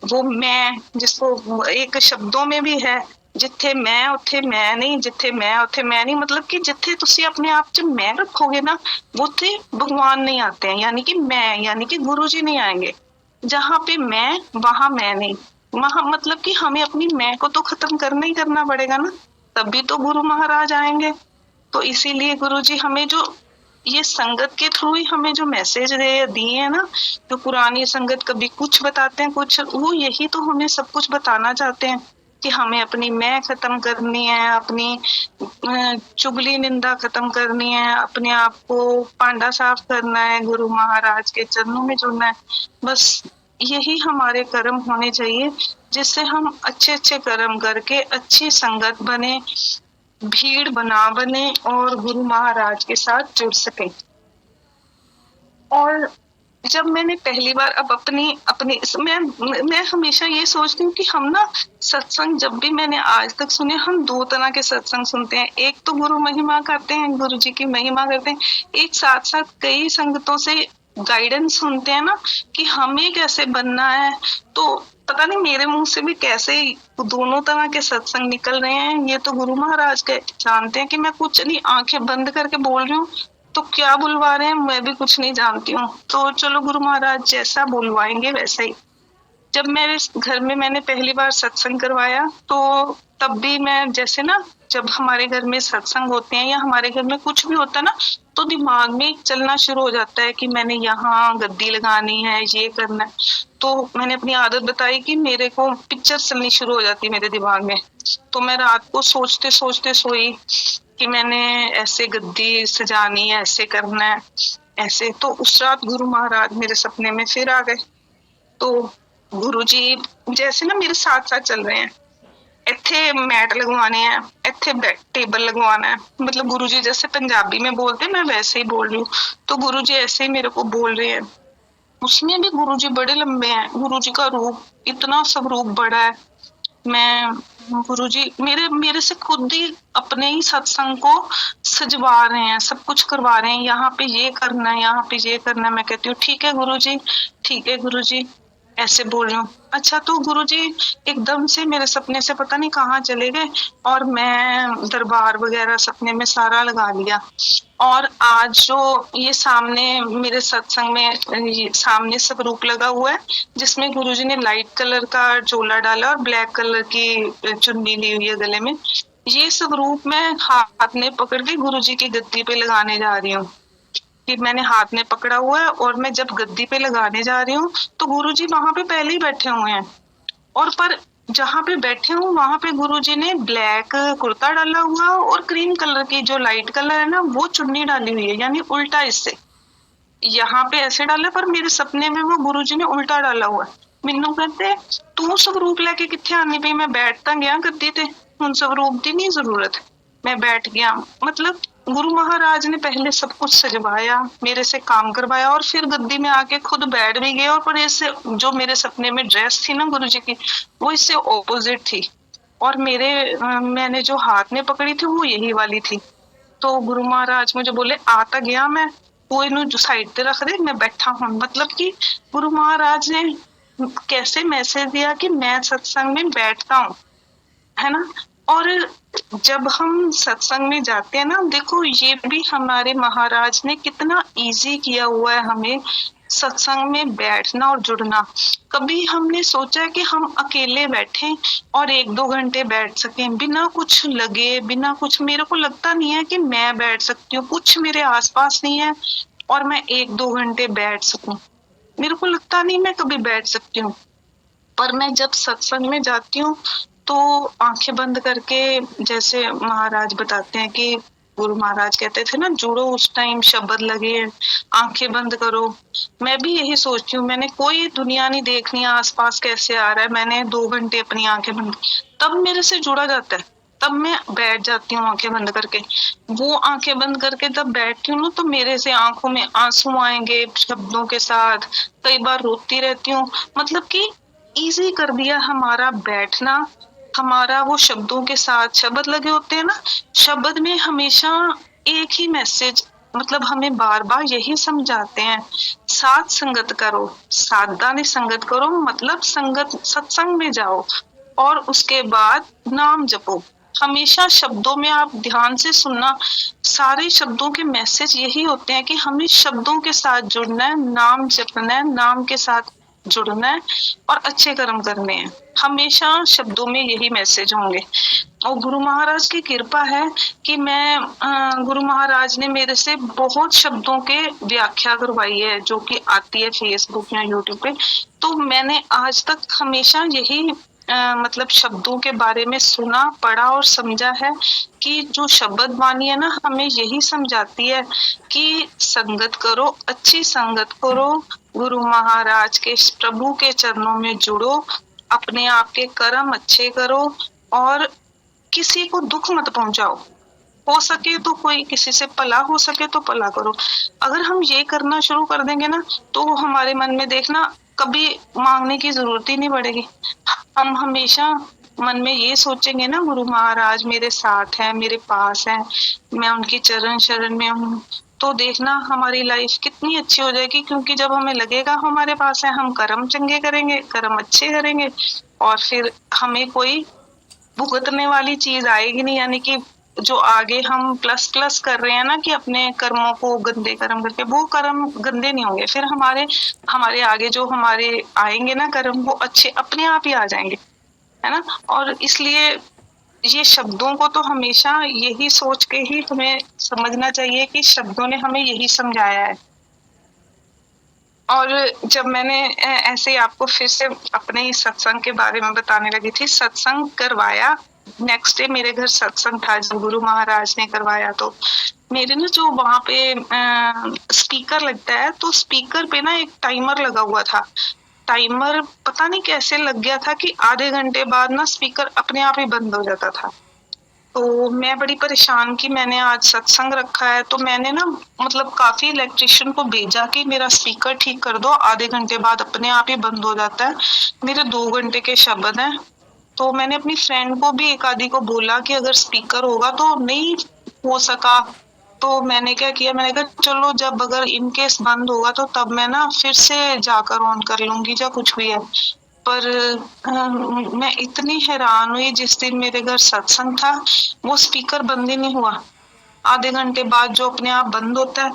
वो मैं, जिसको एक शब्दों में भी है, जिथे मैं उथे मैं नहीं, जिथे मैं उथे मैं नहीं। मतलब कि जिथे तुसी अपने आप च मैं रखोगे ना, उथे भगवान नहीं आते हैं, यानी कि मैं, यानी कि गुरुजी नहीं आएंगे। जहाँ पे मैं वहां मैं नहीं, वहां मतलब कि हमें अपनी मैं को तो खत्म करना ही करना पड़ेगा ना, तभी तो गुरु महाराज आएंगे। तो इसीलिए गुरुजी हमें जो ये संगत के थ्रू ही हमें जो मैसेज दिए हैं ना, जो पुरानी संगत कभी कुछ बताते हैं, कुछ वो यही तो हमें सब कुछ बताना चाहते हैं कि हमें अपनी मैं खत्म करनी है, अपनी चुगली निंदा खत्म करनी है, अपने आप को पांडा साफ करना है, गुरु महाराज के चरणों में जुड़ना है। बस यही हमारे कर्म होने चाहिए, जिससे हम अच्छे अच्छे कर्म करके अच्छी संगत बने, भीड़ बना बने, और गुरु महाराज के साथ जुड़ सके। और जब मैंने पहली बार अब अपनी मैं हमेशा ये सोचती हूँ कि हम ना सत्संग जब भी मैंने आज तक सुने, हम दो तरह के सत्संग सुनते हैं। एक तो गुरु महिमा करते हैं, गुरु जी की महिमा करते हैं, एक साथ साथ कई संगतों से गाइडेंस सुनते हैं ना कि हमें कैसे बनना है। तो पता नहीं मेरे मुंह से भी कैसे दोनों तरह के सत्संग निकल रहे हैं, ये तो गुरु महाराज के जानते हैं कि मैं कुछ नहीं, आंखें बंद करके बोल रही हूँ, तो क्या बुलवा रहे हैं मैं भी कुछ नहीं जानती हूँ। तो चलो गुरु महाराज जैसा बुलवाएंगे वैसा ही। जब मेरे घर में मैंने पहली बार सत्संग करवाया, तो तब भी मैं जैसे ना, जब हमारे घर में सत्संग होते हैं या हमारे घर में कुछ भी होता है ना, तो दिमाग में चलना शुरू हो जाता है कि मैंने यहाँ गद्दी लगानी है, ये करना है। तो मैंने अपनी आदत बताई कि मेरे को पिक्चर चलनी शुरू हो जाती है मेरे दिमाग में। तो मैं रात को सोचते सोचते सोई कि मैंने ऐसे गद्दी सजानी है, ऐसे करना है। ऐसे। तो उस रात गुरु महाराज मेरे सपने में फिर आ गए। तो गुरुजी जैसे ना मेरे साथ साथ चल रहे हैं, ਇੱਥੇ मैट लगवाने हैं, ਇੱਥੇ टेबल लगवाना है, मतलब गुरुजी जैसे पंजाबी में बोलते मैं वैसे ही बोल रही हूँ। तो गुरुजी ऐसे ही मेरे को बोल रहे हैं। उसमें भी गुरुजी बड़े लंबे हैं, गुरुजी का रूप इतना सब रूप बड़ा है। मैं गुरुजी मेरे मेरे से खुद ही अपने ही सत्संग को सजवा रहे हैं, सब कुछ करवा रहे हैं, यहाँ पे ये करना है, यहाँ पे ये करना है। मैं कहती हूँ ठीक है गुरुजी, ठीक है गुरुजी, ऐसे बोल रही हूँ। अच्छा, तो गुरुजी एकदम से मेरे सपने से पता नहीं कहाँ चले गए और मैं दरबार वगैरह सपने में सारा लगा लिया। और आज जो ये सामने मेरे सत्संग में ये सामने स्वरूप लगा हुआ है, जिसमें गुरुजी ने लाइट कलर का चोला डाला और ब्लैक कलर की चुन्नी ली हुई है गले में, ये स्वरूप मैं हाथ में पकड़ के गुरुजी की गद्दी पे लगाने जा रही हूँ। कि मैंने हाथ में पकड़ा हुआ है और मैं जब गद्दी पे लगाने जा रही हूँ तो गुरुजी वहां पे पहले ही बैठे हुए हैं। और पर जहाँ पे बैठे हूँ वहां पे गुरुजी ने ब्लैक कुर्ता डाला हुआ और क्रीम कलर की जो लाइट कलर है ना वो चुन्नी डाली हुई है, यानी उल्टा। इससे यहाँ पे ऐसे डाला पर मेरे सपने में वो गुरुजी ने उल्टा डाला हुआ है। मैनू कहते तू स्वरूप लेके किथे आनी पई, मैं बैठ तो गया गद्दी ते, हुण स्वरूप की नहीं जरूरत, मैं बैठ गया। मतलब गुरु महाराज ने पहले सब कुछ सजवाया, मेरे से काम करवाया और फिर गद्दी में आके खुद बैठ भी गए। और पर इससे जो मेरे सपने में ड्रेस थी ना गुरुजी की, वो इससे ऑपोजिट थी। और मैंने जो हाथ में पकड़ी थी वो यही वाली थी। तो गुरु महाराज मुझे बोले आता गया, मैं वो इन्हों जो साइड पे रख दे, मैं बैठा हूँ। मतलब कि गुरु महाराज ने कैसे मैसेज दिया कि मैं सत्संग में बैठता हूँ, है ना। और जब हम सत्संग में जाते हैं ना, देखो ये भी हमारे महाराज ने कितना इजी किया हुआ है हमें सत्संग में बैठना और जुड़ना। कभी हमने सोचा कि हम अकेले बैठे और 1-2 घंटे बैठ सकें बिना कुछ लगे, बिना कुछ, मेरे को लगता नहीं है कि मैं बैठ सकती हूँ, कुछ मेरे आसपास नहीं है और मैं 1-2 घंटे बैठ सकूं, मेरे को लगता नहीं मैं कभी बैठ सकती हूँ। पर मैं जब सत्संग में जाती हूँ तो आंखें बंद करके, जैसे महाराज बताते हैं कि गुरु महाराज कहते थे ना जुड़ो, उस टाइम शब्द लगे, आंखें बंद करो। मैं भी यही सोचती हूँ, मैंने कोई दुनिया नहीं देखनी आसपास कैसे आ रहा है, मैंने 2 घंटे अपनी आंखें बंद, तब मेरे से जुड़ा जाता है, तब मैं बैठ जाती हूँ आंखें बंद करके। वो आंखें बंद करके तब बैठती हूँ ना तो मेरे से आंखों में आंसू आएंगे शब्दों के साथ, कई बार रोती रहती हूँ। मतलब कि इजी कर दिया हमारा बैठना, हमारा वो शब्दों के साथ शब्द लगे होते हैं ना, शब्द में हमेशा एक ही मैसेज, मतलब हमें बार बार यही समझाते हैं, साथ संगत करो, सावधानी संगत करो, मतलब संगत सत्संग में जाओ और उसके बाद नाम जपो। हमेशा शब्दों में आप ध्यान से सुनना, सारे शब्दों के मैसेज यही होते हैं कि हमें शब्दों के साथ जुड़ना है, नाम जपना है, नाम के साथ जुड़ना है और अच्छे कर्म करने हैं। हमेशा शब्दों में यही मैसेज होंगे। और गुरु महाराज की कृपा है कि गुरु महाराज ने मेरे से बहुत शब्दों के व्याख्या करवाई है जो कि आती है फेसबुक या यूट्यूब पे। तो मैंने आज तक हमेशा यही मतलब शब्दों के बारे में सुना, पढ़ा और समझा है कि जो शब्द वाणी है ना हमें यही समझाती है कि संगत करो, अच्छी संगत करो, गुरु महाराज के प्रभु के चरणों में जुड़ो, अपने आप के कर्म अच्छे करो और किसी को दुख मत पहुंचाओ। हो सके तो कोई किसी से भला हो सके तो भला करो। अगर हम ये करना शुरू कर देंगे ना तो हमारे मन में देखना कभी मांगने की जरूरत ही नहीं पड़ेगी। हम हमेशा मन में ये सोचेंगे ना गुरु महाराज मेरे साथ है, मेरे पास है, मैं उनकी चरण शरण में हूँ, तो देखना हमारी लाइफ कितनी अच्छी हो जाएगी। क्योंकि जब हमें लगेगा हमारे पास है, हम कर्म चंगे करेंगे, कर्म अच्छे करेंगे और फिर हमें कोई भुगतने वाली चीज आएगी नहीं। यानी कि जो आगे हम प्लस प्लस कर रहे हैं ना कि अपने कर्मों को गंदे कर्म करके, वो कर्म गंदे नहीं होंगे, फिर हमारे आगे जो हमारे आएंगे ना कर्म वो अच्छे अपने आप ही आ जाएंगे, है ना। और इसलिए ये शब्दों को तो हमेशा यही सोच के ही हमें समझना चाहिए कि शब्दों ने हमें यही समझाया है। और जब मैंने ऐसे ही आपको फिर से अपने ही सत्संग के बारे में बताने लगी थी, सत्संग करवाया नेक्स्ट डे मेरे घर सत्संग था जब गुरु महाराज ने करवाया, तो मेरे ना जो वहां पे स्पीकर लगता है, तो स्पीकर पे ना एक टाइमर लगा हुआ था। टाइमर पता नहीं कैसे लग गया था कि आधे घंटे बाद ना स्पीकर अपने आप ही बंद हो जाता था। तो मैं बड़ी परेशान कि मैंने आज सत्संग रखा है, तो मैंने ना मतलब काफी इलेक्ट्रिशियन को भेजा कि मेरा स्पीकर ठीक कर दो, आधे घंटे बाद अपने आप ही बंद हो जाता है। मेरे 2 घंटे के शब्द हैं। तो मैंने अपनी फ्रेंड को भी एक आधी को बोला कि अगर स्पीकर होगा, तो नहीं हो सका तो मैंने क्या किया, मैंने कहा चलो जब अगर इन केस बंद होगा तो तब मैं ना फिर से जाकर ऑन कर लूंगी, या कुछ भी है। पर मैं इतनी हैरान हुई जिस दिन मेरे घर सत्संग था, वो स्पीकर बंद ही नहीं हुआ। आधे घंटे बाद जो अपने आप बंद होता है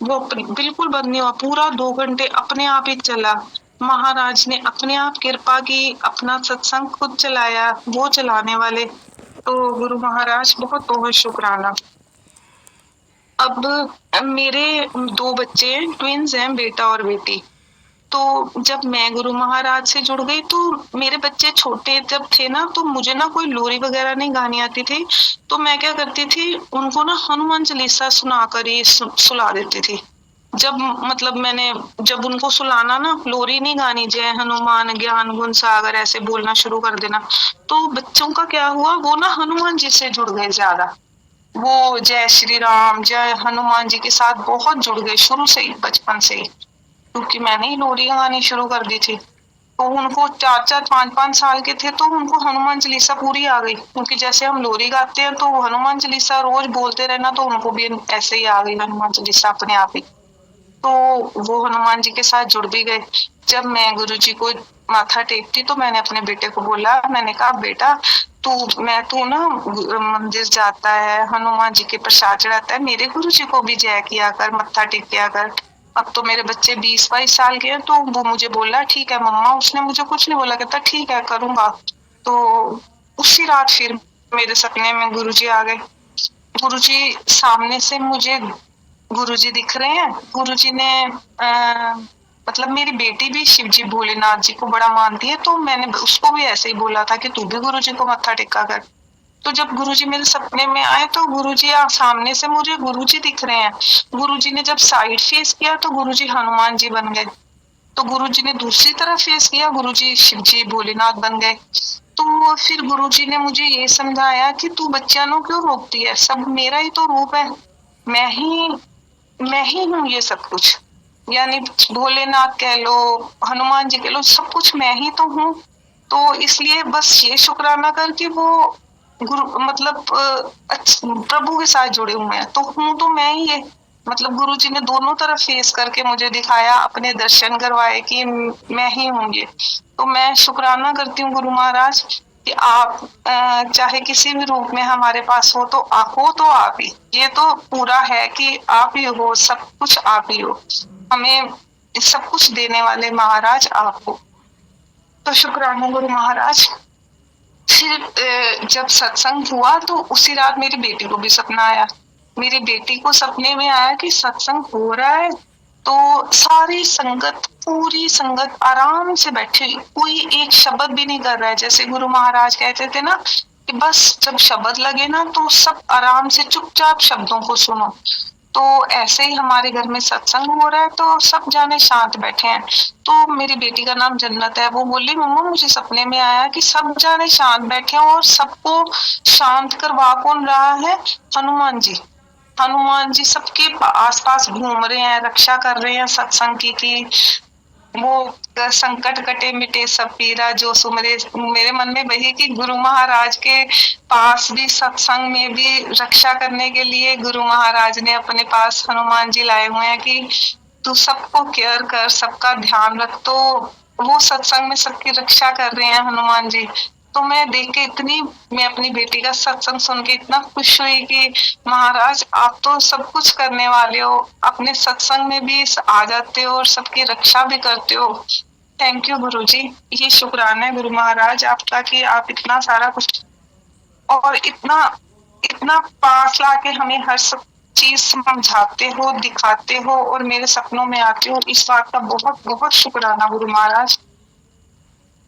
वो बिल्कुल बंद नहीं हुआ, पूरा 2 घंटे अपने आप ही चला। महाराज ने अपने आप कृपा की, अपना सत्संग खुद चलाया, वो चलाने वाले। तो गुरु महाराज बहुत बहुत शुक्राना। अब मेरे 2 बच्चे हैं, ट्विंस हैं, बेटा और बेटी। तो जब मैं गुरु महाराज से जुड़ गई, तो मेरे बच्चे छोटे जब थे ना, तो मुझे ना कोई लोरी वगैरह नहीं गानी आती थी। तो मैं क्या करती थी, उनको ना हनुमान चालीसा सुनाकर ही सुला देती थी। जब मतलब मैंने जब उनको सुलाना ना, लोरी नहीं गानी, जय हनुमान ज्ञान गुण सागर ऐसे बोलना शुरू कर देना, तो बच्चों का क्या हुआ, वो ना हनुमान जी से जुड़ गए ज्यादा। वो जय श्री राम, जय हनुमान जी के साथ बहुत जुड़ गए शुरू से ही, बचपन से ही, क्योंकि मैंने ही लोरी गानी शुरू कर दी थी। तो उनको 4-4 5-5 साल के थे तो उनको हनुमान चालीसा पूरी आ गई, क्योंकि जैसे हम लोरी गाते हैं तो हनुमान चालीसा रोज बोलते रहना, तो उनको भी ऐसे ही आ गई हनुमान चालीसा अपने आप ही। तो वो हनुमान जी के साथ जुड़ भी गए। जब मैं गुरु जी को माथा टेकती तो मैंने अपने बेटे को बोला, मैंने कहा बेटा तू ना मंदिर जाता है, हनुमान जी के प्रसाद चढ़ाता है, मेरे गुरु जी को भी जय किया कर, मत्था टेक किया कर। अब तो मेरे बच्चे 20-22 साल के हैं, तो वो मुझे बोला ठीक है मम्मा, उसने मुझे कुछ नहीं बोला, कहता ठीक है करूंगा। तो उसी रात फिर मेरे सपने में गुरुजी आ गए। गुरुजी सामने से मुझे गुरुजी दिख रहे हैं। गुरुजी ने मतलब मेरी बेटी भी शिव जी भोलेनाथ जी को बड़ा मानती है, तो मैंने उसको भी ऐसे ही बोला था कि तू भी गुरुजी को मत्था टेका कर। तो जब गुरुजी मेरे सपने में आए तो गुरुजी सामने से मुझे गुरुजी दिख रहे हैं। गुरुजी ने जब साइड फेस किया तो गुरुजी हनुमान जी बन गए। तो गुरुजी ने दूसरी तरफ फेस किया, गुरुजी शिव जी भोलेनाथ बन गए। तो फिर गुरुजी ने मुझे ये समझाया कि तू बच्चियां क्यों रोकती है, सब मेरा ही तो रूप है, मैं ही हूँ ये सब कुछ। यानी भोलेनाथ कह लो, हनुमान जी कह लो, सब कुछ मैं ही तो हूँ। तो इसलिए बस ये शुक्राना कर कि वो गुरु मतलब प्रभु के साथ जुड़े हुए हैं, तो हूँ तो मैं ही है। मतलब गुरु जी ने दोनों तरफ फेस करके मुझे दिखाया, अपने दर्शन करवाए कि मैं ही हूँ ये। तो मैं शुक्राना करती हूँ गुरु महाराज कि आप चाहे किसी भी रूप में हमारे पास हो तो आप ही, ये तो पूरा है कि आप ही हो, सब कुछ आप ही हो, हमें सब कुछ देने वाले महाराज आप हो। तो शुक्राना गुरु महाराज। फिर जब सत्संग हुआ तो उसी रात मेरी बेटी को भी सपना आया। मेरी बेटी को सपने में आया कि सत्संग हो रहा है, तो सारी संगत, पूरी संगत आराम से बैठी, कोई एक शब्द भी नहीं कर रहा है। जैसे गुरु महाराज कहते थे ना कि बस जब शब्द लगे ना तो सब आराम से चुपचाप शब्दों को सुनो। तो ऐसे ही हमारे घर में सत्संग हो रहा है, तो सब जाने शांत बैठे हैं। तो मेरी बेटी का नाम जन्नत है, वो बोली मम्मा मुझे सपने में आया कि सब जाने शांत बैठे हैं और सबको शांत करवा कौन रहा है, हनुमान जी। हनुमान जी सबके आसपास घूम रहे हैं, रक्षा कर रहे हैं सत्संग की वो संकट कटे मिटे सब पीरा जो सुमरे। मेरे मन में वही कि गुरु महाराज के पास भी सत्संग में भी रक्षा करने के लिए गुरु महाराज ने अपने पास हनुमान जी लाए हुए हैं कि तू सबको केयर कर, सबका ध्यान रख। तो वो सत्संग में सबकी रक्षा कर रहे हैं हनुमान जी। तो मैं देख के मैं अपनी बेटी का सत्संग सुन के इतना खुश हुई कि महाराज आप तो सब कुछ करने वाले हो, अपने सत्संग में भी आ जाते हो और सबकी रक्षा भी करते हो। थैंक यू गुरु जी, ये शुक्राना है गुरु महाराज आपका कि आप इतना सारा कुछ और इतना इतना पास लाके हमें हर सब चीज समझाते हो, दिखाते हो और मेरे सपनों में आते हो। इस बात का बहुत बहुत शुक्राना गुरु महाराज।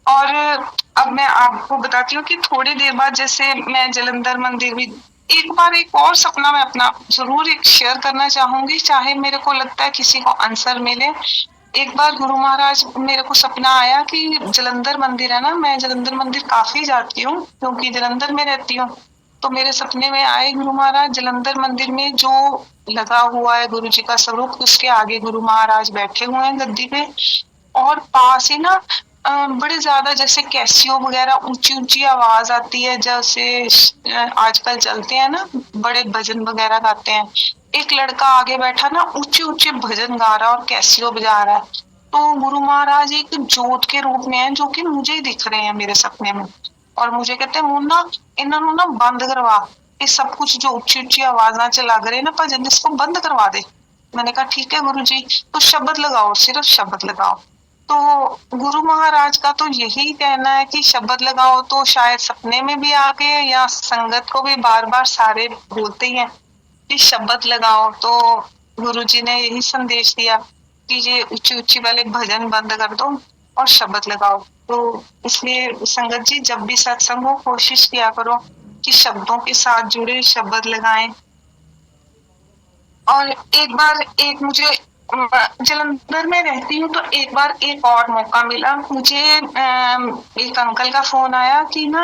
और अब मैं आपको बताती हूँ कि थोड़ी देर बाद जैसे मैं जलंधर मंदिर भी एक बार एक और सपना मैं अपना जरूर एक शेयर करना चाहूंगी, चाहे मेरे को लगता है किसी को आंसर मिले। एक बार गुरु महाराज मेरे को सपना आया कि जलंधर मंदिर है ना, मैं जलंधर मंदिर काफी जाती हूँ क्योंकि जलंधर में रहती हूँ। तो मेरे सपने में आए गुरु महाराज, जलंधर मंदिर में जो लगा हुआ है गुरु जी का स्वरूप, उसके आगे गुरु महाराज बैठे हुए हैं गद्दी पे, और पास ही ना बड़े ज्यादा जैसे कैसियो वगैरह ऊंची ऊंची आवाज आती है, जैसे आजकल चलते हैं ना बड़े भजन वगैरह गाते हैं। एक लड़का आगे बैठा ना ऊंचे ऊंचे भजन गा रहा है और कैसियो बजा रहा है। तो गुरु महाराज एक जोत के रूप में है जो कि मुझे ही दिख रहे हैं मेरे सपने में, और मुझे कहते हैं मुन्ना इन्होंने ना बंद करवा, ये सब कुछ जो ऊंची ऊंची आवाज चला करे ना भजन, इसको बंद करवा दे। मैंने कहा ठीक है गुरु जी, तो शब्द लगाओ, सिर्फ शब्द लगाओ। तो गुरु महाराज का तो यही कहना है कि शब्द लगाओ, तो शायद सपने में भी आके या संगत को भी बार बार सारे बोलते ही हैं कि शब्द लगाओ। तो गुरु जी ने यही संदेश दिया कि ये ऊंची ऊंची वाले भजन बंद कर दो और शब्द लगाओ। तो इसलिए संगत जी जब भी सत्संग हो कोशिश किया करो कि शब्दों के साथ जुड़े शब्द लगाएं। और एक बार एक मुझे जलंधर में रहती हूँ, तो एक बार एक और मौका मिला मुझे, एक अंकल का फोन आया कि ना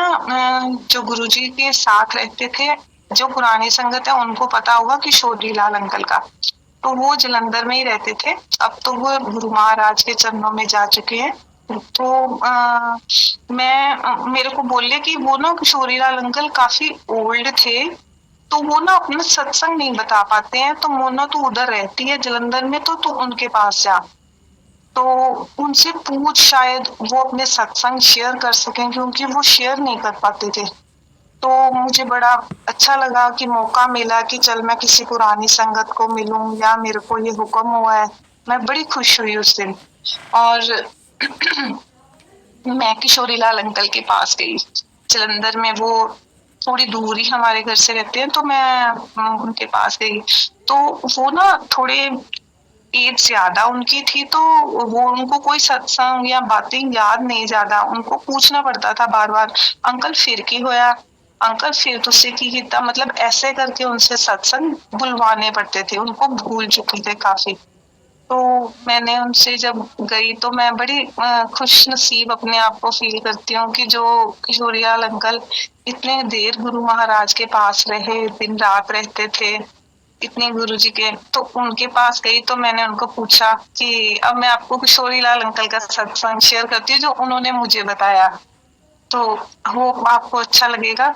जो गुरुजी के साथ रहते थे, जो पुरानी संगत है उनको पता होगा किशोरी लाल अंकल का, तो वो जलंधर में ही रहते थे। अब तो वो गुरु महाराज के चरणों में जा चुके हैं। तो मेरे को बोले कि वो ना किशोरी लाल अंकल काफी ओल्ड थे, तो वो ना अपना सत्संग नहीं बता पाते हैं, तो मोना तो उधर रहती है जलंधर में, तो उनके पास जा, तो उनसे पूछ, शायद वो अपने सत्संग शेयर कर सकें क्योंकि वो शेयर नहीं कर पाते थे। तो मुझे बड़ा अच्छा लगा कि मौका मिला कि चल मैं किसी पुरानी संगत को मिलूं, या मेरे को ये हुक्म हुआ है। मैं बड़ी खुश हुई उस दिन, और मैं किशोरी लाल अंकल के पास गई जलंधर में। वो थोड़ी दूर ही हमारे घर से रहते हैं, तो मैं उनके पास गई। तो वो ना थोड़े एज ज्यादा उनकी थी, तो वो उनको कोई सत्संग या बातें याद नहीं, ज्यादा उनको पूछना पड़ता था बार बार, अंकल फिर की होया, अंकल फिर तुझसे की कितना, मतलब ऐसे करके उनसे सत्संग बुलवाने पड़ते थे, उनको भूल चुके थे काफी। तो मैंने उनसे जब गई तो मैं बड़ी खुश नसीब अपने आप को फील करती हूँ कि जो किशोरीलाल अंकल इतने देर गुरु महाराज के पास रहे, दिन रात रहते थे इतने गुरु जी के। तो उनके पास गई तो मैंने उनको पूछा कि अब मैं आपको किशोरीलाल अंकल का सत्संग शेयर करती हूँ जो उन्होंने मुझे बताया, तो वो आपको अच्छा लगेगा।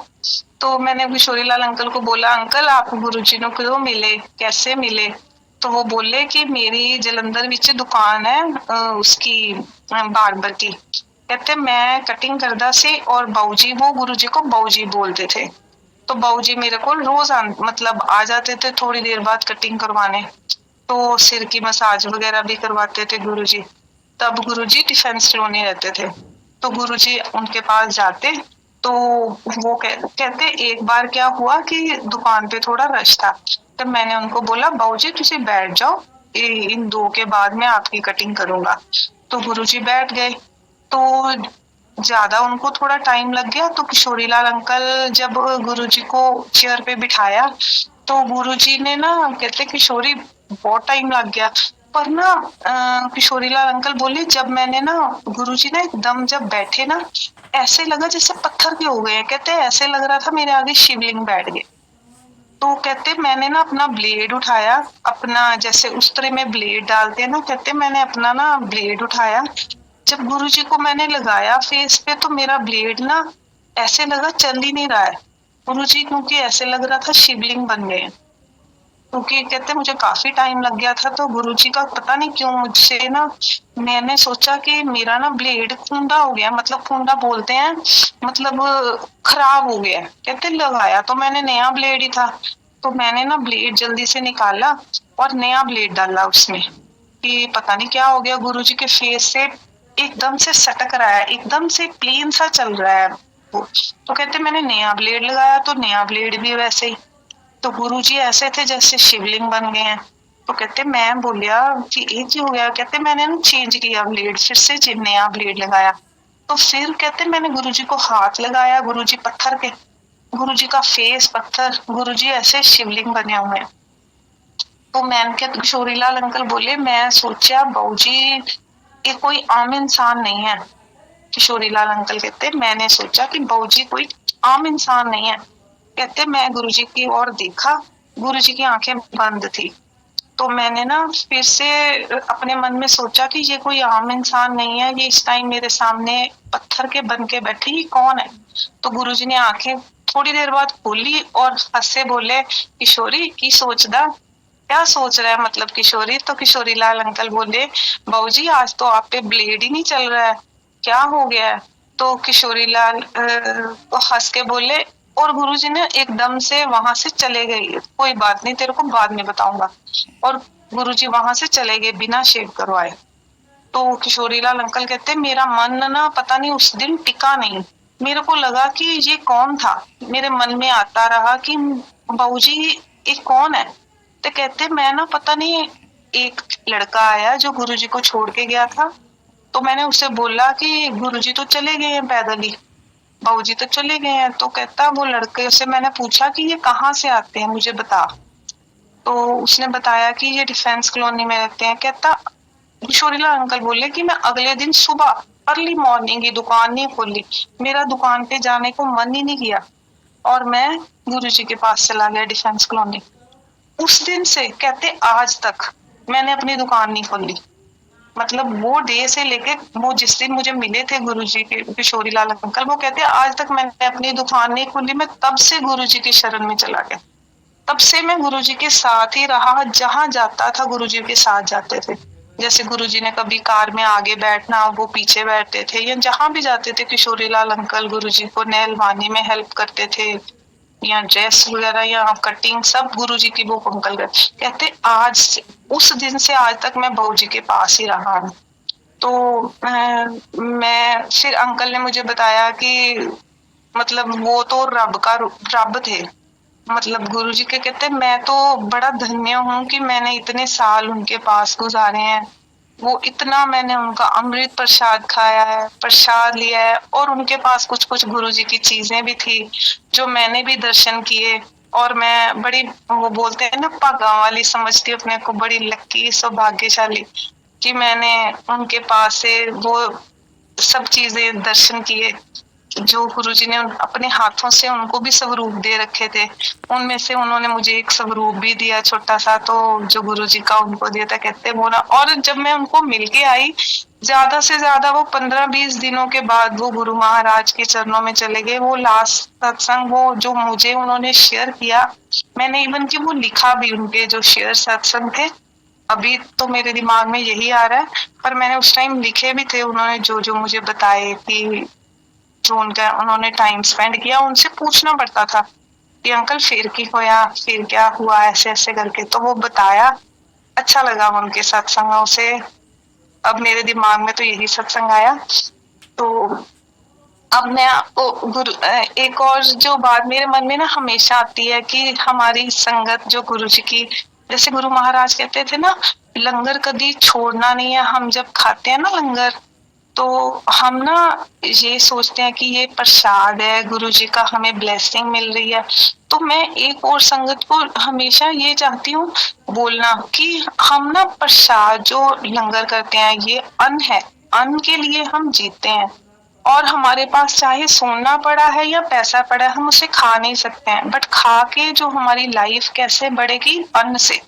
तो मैंने किशोरीलाल अंकल को बोला, अंकल आप गुरुजी ने क्यों मिले, कैसे मिले? तो वो बोले कि मेरी जलंधर विच दुकान है उसकी बार्बर की, कहते मैं कटिंग करदा से, और बाऊजी, वो गुरुजी को बाऊजी बोलते थे, तो बाऊजी मेरे को रोज मतलब आ जाते थे थोड़ी देर बाद कटिंग करवाने, तो सिर की मसाज वगैरह भी करवाते थे गुरुजी। तब गुरुजी डिफेंस कॉलोनी रहते थे, तो गुरुजी उनके पास जाते, तो वो कहते एक बार क्या हुआ कि दुकान पे थोड़ा रश था, तब मैंने उनको बोला बाऊजी तुसी बैठ जाओ, इन 2 के बाद मैं आपकी कटिंग करूंगा। तो गुरुजी बैठ गए, तो ज्यादा उनको थोड़ा टाइम लग गया। तो किशोरीलाल अंकल जब गुरुजी को चेयर पे बिठाया, तो गुरुजी ने ना कहते किशोरी बहुत टाइम लग गया, पर ना किशोरीलाल अंकल बोले जब मैंने ना गुरुजी ना एकदम जब बैठे ना, ऐसे लगा जैसे पत्थर के हो गए, कहते ऐसे लग रहा था मेरे आगे शिवलिंग बैठ गए। तो कहते मैंने ना अपना ब्लेड उठाया, अपना जैसे उस तरह में ब्लेड डालते हैं ना, कहते मैंने अपना ना ब्लेड उठाया, जब गुरुजी को मैंने लगाया फेस पे, तो मेरा ब्लेड ना ऐसे लगा चल ही नहीं रहा है गुरुजी, क्योंकि ऐसे लग रहा था शिवलिंग बन गए, क्योंकि कहते मुझे काफी टाइम लग गया था। तो गुरुजी का पता नहीं क्यों मुझसे ना, मैंने सोचा कि मेरा ना ब्लेड खूंदा हो गया, मतलब खूंदा बोलते हैं, मतलब खराब हो गया। कहते लगाया तो मैंने नया ब्लेड ही था, तो मैंने ना ब्लेड जल्दी से निकाला और नया ब्लेड डाला उसमें, कि पता नहीं क्या हो गया, गुरुजी के फेस से एकदम से सटक रहा है, एकदम से प्लेन सा चल रहा है वो। तो कहते मैंने नया ब्लेड लगाया तो नया ब्लेड भी वैसे ही। तो गुरुजी ऐसे थे जैसे शिवलिंग बन गए हैं। तो कहते मैं बोलिया कि ये क्यों हो गया, कहते मैंने ना चेंज किया ब्लेड, फिर से नया ब्लेड लगाया। तो फिर कहते मैंने गुरुजी को हाथ लगाया, गुरुजी पत्थर के, गुरुजी का फेस पत्थर, गुरुजी ऐसे शिवलिंग बने हुए हैं। तो मैंने क्या, किशोरीलाल अंकल बोले, मैं सोचा बहू जी ये कोई आम इंसान नहीं है। किशोरीलाल अंकल कहते मैंने सोचा कि बहू जी कोई आम इंसान नहीं है। कहते मैं गुरुजी की ओर देखा, गुरुजी की आंखें बंद थी। तो मैंने ना फिर से अपने मन में सोचा कि ये कोई आम इंसान नहीं है, ये इस टाइम मेरे सामने पत्थर के बन के बैठे, ये कौन है। तो गुरुजी ने आंखें थोड़ी देर बाद खोली और हंसे बोले, किशोरी की सोचदा, क्या सोच रहा है मतलब किशोरी। तो किशोरी लाल अंकल बोले, बहू जी आज तो आप पे ब्लेड ही नहीं चल रहा है, क्या हो गया है। तो किशोरी लाल तो हंस के बोले, और गुरुजी ने एकदम से वहां से चले गए, कोई बात नहीं तेरे को बाद में बताऊंगा। और गुरुजी वहां से चले गए बिना शेव करवाए। तो किशोरीलाल अंकल कहते मेरा मन ना पता नहीं उस दिन टिका नहीं, मेरे को लगा कि ये कौन था। मेरे मन में आता रहा कि बहू जी ये कौन है। तो कहते मैं ना पता नहीं, एक लड़का आया जो गुरुजी को छोड़ के गया था। तो मैंने उससे बोला कि गुरुजी तो चले गए हैं पैदल ही, बहू जी तो चले गए हैं। तो कहता वो लड़के से मैंने पूछा कि ये कहाँ से आते हैं मुझे बता। तो उसने बताया कि ये डिफेंस कॉलोनी में रहते हैं। कहता किशोरीलाल अंकल बोले कि मैं अगले दिन सुबह अर्ली मॉर्निंग ही दुकान नहीं खोली, मेरा दुकान पे जाने को मन ही नहीं किया और मैं गुरुजी के पास चला गया डिफेंस कॉलोनी। उस दिन से कहते आज तक मैंने अपनी दुकान नहीं खोली। मतलब वो डे से लेके वो जिस दिन मुझे मिले थे गुरुजी के किशोरीलाल अंकल, वो कहते आज तक मैंने अपनी दुकान नहीं खोली, मैं तब से गुरुजी की शरण में चला गया। तब से मैं गुरुजी के साथ ही रहा, जहां जाता था गुरुजी के साथ जाते थे। जैसे गुरुजी ने कभी कार में आगे बैठना, वो पीछे बैठते थे, या जहां भी जाते थे किशोरीलाल अंकल गुरुजी को नहलवानी में हेल्प करते थे, या ड्रेस वगैरह या कटिंग सब गुरुजी की वो अंकल करते। कहते आज से, उस दिन से आज तक मैं बहू जी के पास ही रहा हूँ। तो मैं फिर अंकल ने मुझे बताया कि मतलब वो तो रब थे। मतलब गुरुजी के कहते मैं तो बड़ा धन्य हूँ कि मैंने इतने साल उनके पास गुजारे हैं। वो इतना मैंने उनका अमृत प्रसाद खाया है, प्रसाद लिया है, और उनके पास कुछ कुछ गुरुजी की चीजें भी थी जो मैंने भी दर्शन किए। और मैं बड़ी, वो बोलते हैं ना, भागा वाली समझती हूँ अपने को, बड़ी लक्की सौभाग्यशाली कि मैंने उनके पास से वो सब चीजें दर्शन किए जो गुरुजी ने अपने हाथों से उनको भी स्वरूप दे रखे थे। उनमें से उन्होंने मुझे एक स्वरूप भी दिया छोटा सा, तो जो गुरुजी का उनको दिया था। कहते बोला, और जब मैं उनको मिलके आई, ज्यादा से ज्यादा वो 15-20 दिनों के बाद वो गुरु महाराज के चरणों में चले गए। वो लास्ट सत्संग वो जो मुझे उन्होंने शेयर किया, मैंने इवन की वो लिखा भी, उनके जो शेयर सत्संग थे, अभी तो मेरे दिमाग में यही आ रहा है, पर मैंने उस टाइम लिखे भी थे। उन्होंने जो जो मुझे बताए कि जो उनका उन्होंने टाइम स्पेंड किया, उनसे पूछना पड़ता था कि अंकल फिर की होया, फिर क्या हुआ, ऐसे ऐसे करके। तो वो बताया, अच्छा लगा उनके सत्संगों से। अब मेरे दिमाग में तो यही सत्संग आया। तो अब मैं आपको एक और जो बात मेरे मन में ना हमेशा आती है कि हमारी संगत जो गुरु जी की, जैसे गुरु महाराज कहते थे ना, लंगर कभी छोड़ना नहीं है। हम जब खाते हैं ना लंगर, तो हम ना ये सोचते हैं कि ये प्रसाद है, गुरु जी का हमें ब्लेसिंग मिल रही है। तो मैं एक और संगत को हमेशा ये चाहती हूँ बोलना कि हम ना प्रसाद जो लंगर करते हैं, ये अन्न है, अन्न के लिए हम जीते हैं। और हमारे पास चाहे सोना पड़ा है या पैसा पड़ा है, हम उसे खा नहीं सकते हैं, बट खा के जो हमारी लाइफ कैसे बढ़ेगी, अन्न से।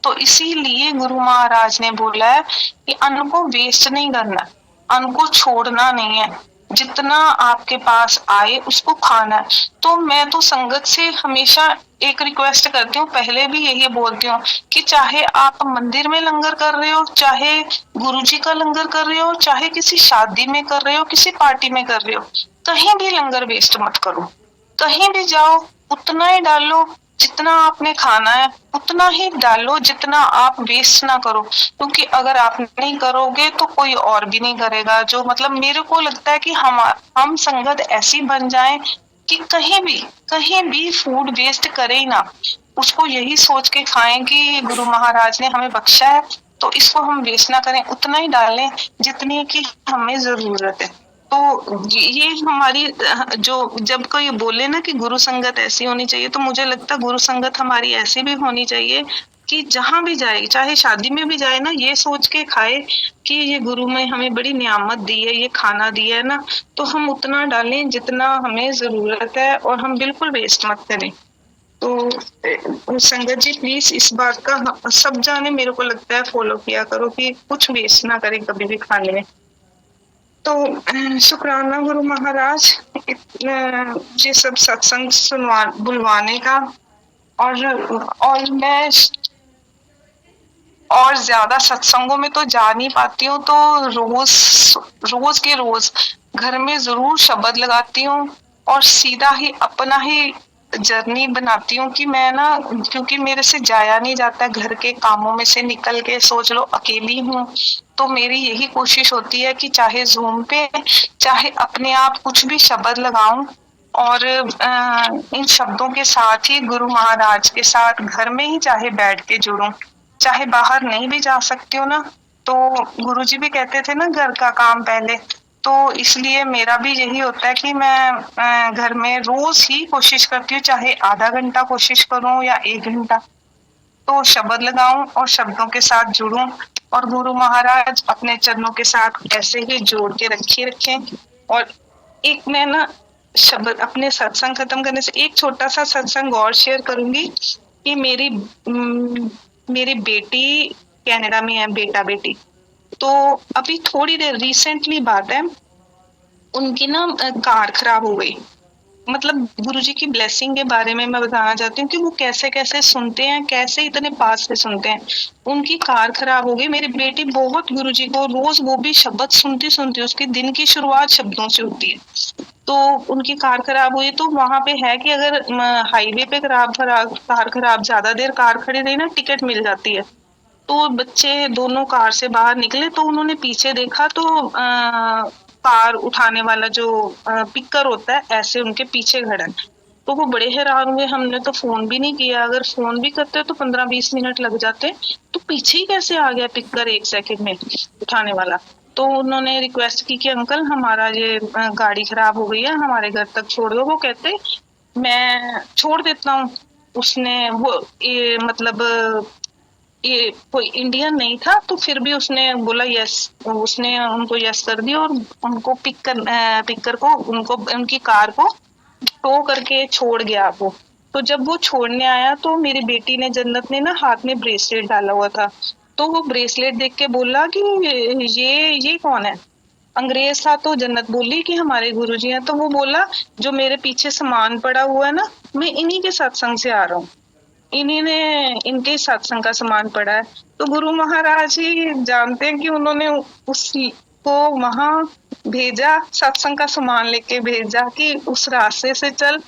तो इसीलिए गुरु महाराज ने बोला है कि अन्न को वेस्ट नहीं करना, अन्न को छोड़ना नहीं है, जितना आपके पास आए उसको खाना है। तो मैं तो संगत से हमेशा एक रिक्वेस्ट करती हूँ, पहले भी यही बोलती हूँ कि चाहे आप मंदिर में लंगर कर रहे हो, चाहे गुरुजी का लंगर कर रहे हो, चाहे किसी शादी में कर रहे हो, किसी पार्टी में कर रहे हो, कहीं भी लंगर वेस्ट मत करो। कहीं भी जाओ उतना ही डालो, जितना आपने खाना है उतना ही डालो, जितना आप वेस्ट ना करो। क्योंकि अगर आप नहीं करोगे तो कोई और भी नहीं करेगा। जो मतलब मेरे को लगता है कि हम संगत ऐसी बन जाएं कि कहीं भी फूड वेस्ट करे ही ना, उसको यही सोच के खाएं कि गुरु महाराज ने हमें बख्शा है तो इसको हम वेस्ट ना करें, उतना ही डालें जितनी की हमें जरूरत है। तो ये हमारी जो जब कोई बोले ना कि गुरु संगत ऐसी होनी चाहिए, तो मुझे लगता है गुरु संगत हमारी ऐसी भी होनी चाहिए कि जहाँ भी जाए, चाहे शादी में भी जाए ना, ये सोच के खाए कि ये गुरु में हमें बड़ी नियामत दी है, ये खाना दिया है ना, तो हम उतना डालें जितना हमें जरूरत है और हम बिल्कुल वेस्ट मत करें। तो संगत जी प्लीज इस बात का सब जाने, मेरे को लगता है फॉलो किया करो कि कुछ वेस्ट ना करें कभी भी खाने में। तो शुक्राना गुरु महाराज ये सब सत्संग बुलवाने का। और मैं और ज्यादा सत्संगों में तो जा नहीं पाती हूँ, तो रोज के रोज घर में जरूर शब्द लगाती हूँ और सीधा ही अपना ही जर्नी बनाती हूँ कि मैं ना, क्योंकि मेरे से जाया नहीं जाता घर के कामों में से निकल के, सोच लो अकेली हूँ, तो मेरी यही कोशिश होती है कि चाहे जूम पे चाहे अपने आप कुछ भी शब्द लगाऊं और इन शब्दों के साथ ही गुरु महाराज के साथ घर में ही चाहे बैठ के जुड़ूं, चाहे बाहर नहीं भी जा सकती हूँ ना, तो गुरुजी भी कहते थे ना घर का काम पहले, तो इसलिए मेरा भी यही होता है कि मैं घर में रोज ही कोशिश करती हूँ, चाहे आधा घंटा कोशिश करूं या 1 घंटा, तो शब्द लगाऊं और शब्दों के साथ जुड़ूं और गुरु महाराज अपने चरणों के साथ ऐसे ही जोड़ के रखें। और एक मैं ना शब्द अपने सत्संग खत्म करने से एक छोटा सा सत्संग और शेयर करूंगी कि मेरी बेटी कनाडा में है, बेटा बेटी, तो अभी थोड़ी देर रिसेंटली बात है, उनकी ना कार खराब हो गई। मतलब गुरुजी की ब्लेसिंग के बारे में मैं बताना चाहती हूँ कि वो कैसे कैसे सुनते हैं, कैसे इतने पास से सुनते हैं। उनकी कार खराब हो गई, मेरी बेटी बहुत गुरुजी को रोज वो भी शब्द सुनती सुनती, उसके दिन की शुरुआत शब्दों से होती है। तो उनकी कार खराब हुई, तो वहां पे है कि अगर हाईवे पे कार खराब ज्यादा देर कार खड़ी रही ना, टिकट मिल जाती है। तो बच्चे दोनों कार से बाहर निकले, तो उन्होंने पीछे देखा, तो कार उठाने वाला जो पिकर होता है ऐसे उनके पीछे खड़ा है। तो वो बड़े हैरान हुए, हमने तो फोन भी नहीं किया, अगर फोन भी करते तो 15-20 मिनट लग जाते, तो पीछे ही कैसे आ गया पिकर 1 सेकंड में उठाने वाला। तो उन्होंने रिक्वेस्ट की कि अंकल हमारा ये गाड़ी खराब हो गई है, हमारे घर तक छोड़ दो। वो कहते मैं छोड़ देता हूँ। उसने वो मतलब ये कोई इंडियन नहीं था, तो फिर भी उसने बोला यस, उसने उनको यस कर दिया और उनको पिकर को उनकी कार को टो करके छोड़ गया वो। तो जब वो छोड़ने आया तो मेरी बेटी ने, जन्नत ने ना हाथ में ब्रेसलेट डाला हुआ था, तो वो ब्रेसलेट देख के बोला कि ये कौन है। अंग्रेज था, तो जन्नत बोली कि हमारे गुरुजी हैं। तो वो बोला जो मेरे पीछे सामान पड़ा हुआ है ना, मैं इन्हीं के सत्संग से आ रहा हूँ, इन्हीं ने इनके सत्संग का सामान पड़ा है। तो गुरु महाराज ही जानते हैं कि उन्होंने उसको वहां भेजा, सत्संग का सामान लेके भेजा कि उस रास्ते से चल,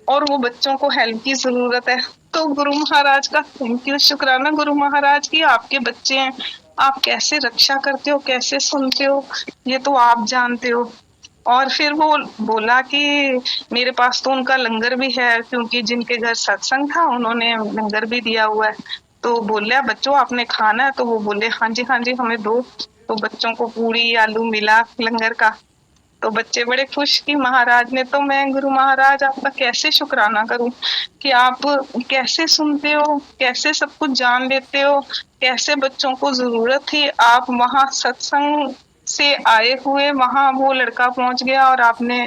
और वो बच्चों को हेल्प की जरूरत है। तो गुरु महाराज का थैंक यू, शुक्राना गुरु महाराज की, आपके बच्चे हैं, आप कैसे रक्षा करते हो, कैसे सुनते हो, ये तो आप जानते हो। और फिर वो बोला कि मेरे पास तो उनका लंगर भी है, क्योंकि जिनके घर सत्संग था उन्होंने लंगर भी दिया हुआ है। तो बोलिया बच्चों आपने खाना है, तो वो बोले हाँ जी हमें दो। तो बच्चों को पूरी आलू मिला लंगर का, तो बच्चे बड़े खुश कि महाराज ने, तो मैं गुरु महाराज आपका कैसे शुक्राना करूं कि आप कैसे सुनते हो, कैसे सब कुछ जान लेते हो, कैसे बच्चों को जरूरत थी, आप वहां सत्संग से आए हुए वहां वो लड़का पहुंच गया और आपने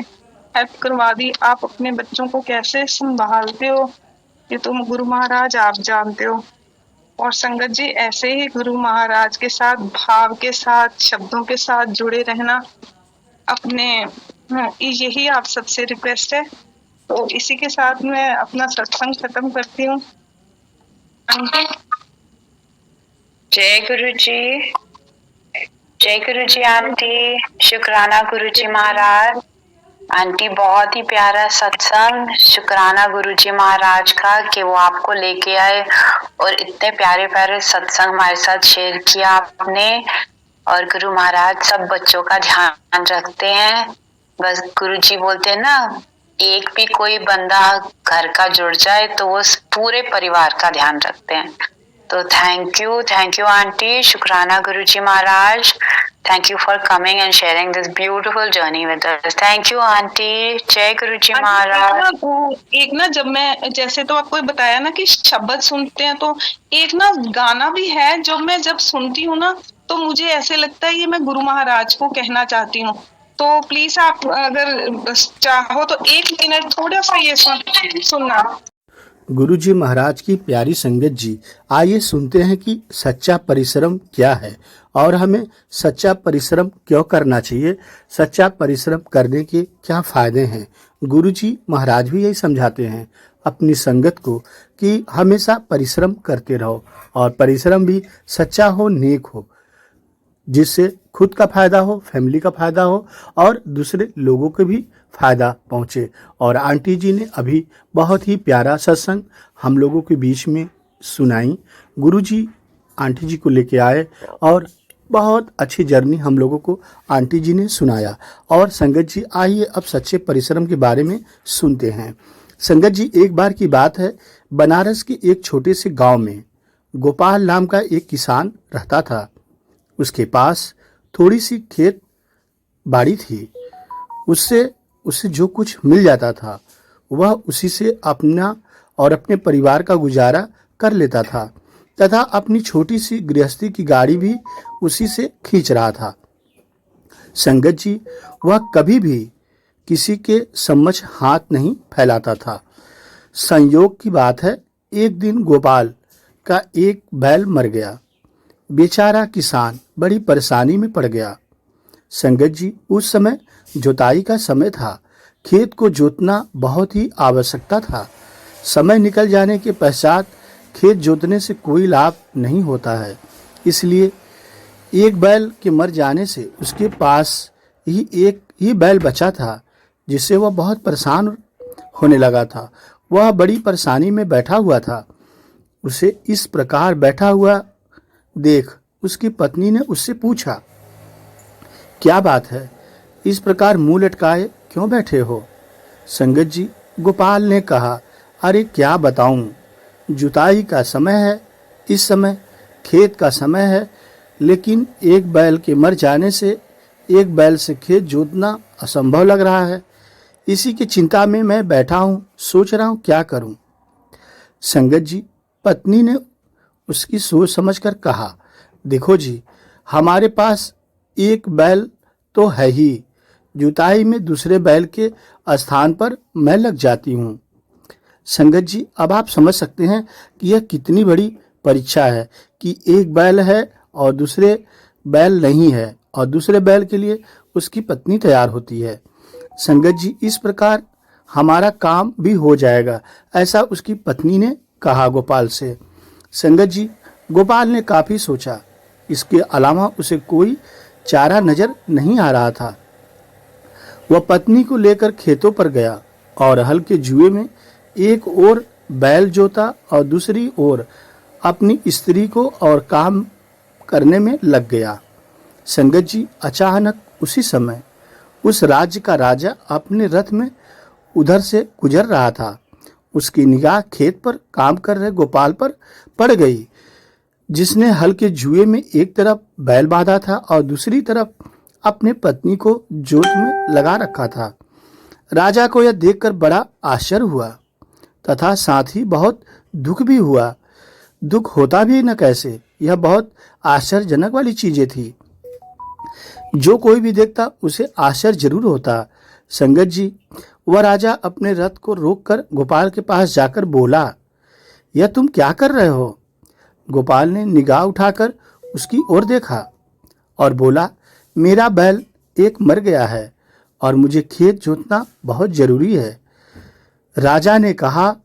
हेल्प करवा दी। आप अपने बच्चों को कैसे संभालते हो, ये तुम गुरु महाराज आप जानते हो। और संगत जी ऐसे ही गुरु महाराज के साथ भाव के साथ शब्दों के साथ जुड़े रहना अपने, यही आप सबसे रिक्वेस्ट है। तो इसी के साथ मैं अपना सत्संग खत्म करती हूँ। जय गुरु जी, जय गुरु जी आंटी, शुक्राना गुरु जी महाराज। आंटी बहुत ही प्यारा सत्संग, शुक्राना गुरु जी महाराज का कि वो आपको लेके आए और इतने प्यारे प्यारे सत्संग हमारे साथ शेयर किया आपने। और गुरु महाराज सब बच्चों का ध्यान रखते हैं, बस गुरु जी बोलते हैं ना, एक भी कोई बंदा घर का जुड़ जाए तो वो पूरे परिवार का ध्यान रखते हैं। तो थैंक यू आंटी, शुक्राना Guruji Maharaj, thank you for coming and sharing this beautiful journey with us. Thank you aunty, जय गुरुजी महाराज। एक ना जब मैं जैसे तो आपको बताया ना कि शब्द सुनते हैं, तो एक ना गाना भी है जो मैं जब सुनती हूँ ना तो मुझे ऐसे लगता है ये मैं गुरु महाराज को कहना चाहती हूँ। तो प्लीज आप अगर चाहो तो 1 मिनट थोड़ा सा ये सुनना। गुरुजी महाराज की प्यारी संगत जी, आइए सुनते हैं कि सच्चा परिश्रम क्या है और हमें सच्चा परिश्रम क्यों करना चाहिए, सच्चा परिश्रम करने के क्या फायदे हैं। गुरुजी महाराज भी यही समझाते हैं अपनी संगत को कि हमेशा परिश्रम करते रहो और परिश्रम भी सच्चा हो, नेक हो, जिससे खुद का फायदा हो, फैमिली का फायदा हो और दूसरे लोगों को भी फायदा पहुंचे। और आंटी जी ने अभी बहुत ही प्यारा सत्संग हम लोगों के बीच में सुनाई। गुरुजी आंटी जी को लेके आए और बहुत अच्छी जर्नी हम लोगों को आंटी जी ने सुनाया। और संगत जी, आइए अब सच्चे परिश्रम के बारे में सुनते हैं। संगत जी, एक बार की बात है, बनारस के एक छोटे से गांव में गोपाल नाम का एक किसान रहता था। उसके पास थोड़ी सी खेत बाड़ी थी। उससे जो कुछ मिल जाता था वह उसी से अपना और अपने परिवार का गुजारा कर लेता था तथा अपनी छोटी सी गृहस्थी की गाड़ी भी उसी से खींच रहा था। संगत जी, वह कभी भी किसी के समक्ष हाथ नहीं फैलाता था। संयोग की बात है, एक दिन गोपाल का एक बैल मर गया। बेचारा किसान बड़ी परेशानी में पड़ गया। संगत जी, उस समय जुताई का समय था। खेत को जोतना बहुत ही आवश्यकता था। समय निकल जाने के पश्चात खेत जोतने से कोई लाभ नहीं होता है। इसलिए एक बैल के मर जाने से उसके पास ही एक ही बैल बचा था, जिससे वह बहुत परेशान होने लगा था। वह बड़ी परेशानी में बैठा हुआ था। उसे इस प्रकार बैठा हुआ देख उसकी पत्नी ने उससे पूछा, क्या बात है, इस प्रकार मुंह लटकाए क्यों बैठे हो? संगत जी, गोपाल ने कहा, अरे क्या बताऊं, जुताई का समय है, इस समय खेत का समय है, लेकिन एक बैल के मर जाने से एक बैल से खेत जोतना असंभव लग रहा है। इसी की चिंता में मैं बैठा हूं, सोच रहा हूं क्या करूं। संगत जी, पत्नी ने उसकी सोच समझकर कहा, देखो जी, हमारे पास एक बैल तो है ही, जुताई में दूसरे बैल के स्थान पर मैं लग जाती हूँ। संगत जी, अब आप समझ सकते हैं कि यह कितनी बड़ी परीक्षा है कि एक बैल है और दूसरे बैल नहीं है और दूसरे बैल के लिए उसकी पत्नी तैयार होती है। संगत जी, इस प्रकार हमारा काम भी हो जाएगा, ऐसा उसकी पत्नी ने कहा गोपाल से। संगत जी, गोपाल ने काफी सोचा, इसके अलावा उसे कोई चारा नजर नहीं आ रहा था। वह पत्नी को लेकर खेतों पर गया और हल के जुए में एक ओर बैल जोता और दूसरी ओर अपनी स्त्री को और काम करने में लग गया। संगत जी, अचानक उसी समय उस राज्य का राजा अपने रथ में उधर से गुजर रहा था। उसकी निगाह खेत पर काम कर रहे गोपाल पर पड़ गई, जिसने हल के जुए में एक तरफ बैल बांधा था और दूसरी तरफ अपने पत्नी को जोत में लगा रखा था। राजा को यह देखकर बड़ा आश्चर्य हुआ तथा साथ ही बहुत दुख भी हुआ। दुख होता भी न कैसे, यह बहुत आश्चर्यजनक वाली चीजें थी। जो कोई भी देखता उसे आश्चर्य जरूर होता। संगत जी, वह राजा अपने रथ को रोककर गोपाल के पास जाकर बोला, यह तुम क्या कर रहे हो? गोपाल ने निगाह उठाकर उसकी ओर देखा और बोला, मेरा बैल एक मर गया है और मुझे खेत जोतना बहुत जरूरी है। राजा ने कहा,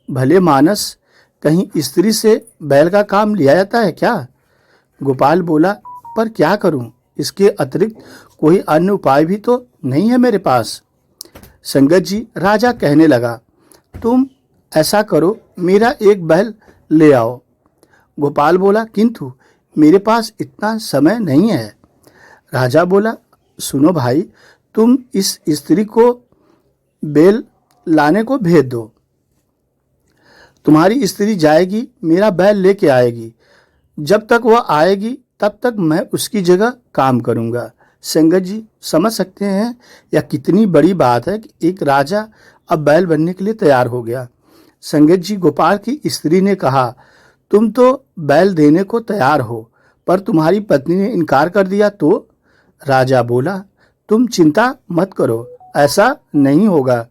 भले मानस, कहीं स्त्री से बैल का काम लिया जाता है क्या? गोपाल बोला, पर क्या करूं, इसके अतिरिक्त कोई अन्य उपाय भी तो नहीं है मेरे पास। संगत जी, राजा कहने लगा, तुम ऐसा करो, मेरा एक बैल ले आओ। गोपाल बोला, किंतु मेरे पास इतना समय नहीं है। राजा बोला, सुनो भाई, तुम इस स्त्री को बैल लाने को भेज दो। तुम्हारी स्त्री जाएगी, मेरा बैल लेके आएगी। जब तक वह आएगी तब तक मैं उसकी जगह काम करूंगा। संगत जी, समझ सकते हैं यह कितनी बड़ी बात है कि एक राजा अब बैल बनने के लिए तैयार हो गया। संगत जी, गोपाल की स्त्री ने कहा, तुम तो बैल देने को तैयार हो, पर तुम्हारी पत्नी ने इनकार कर दिया तो? राजा बोला, तुम चिंता मत करो, ऐसा नहीं होगा।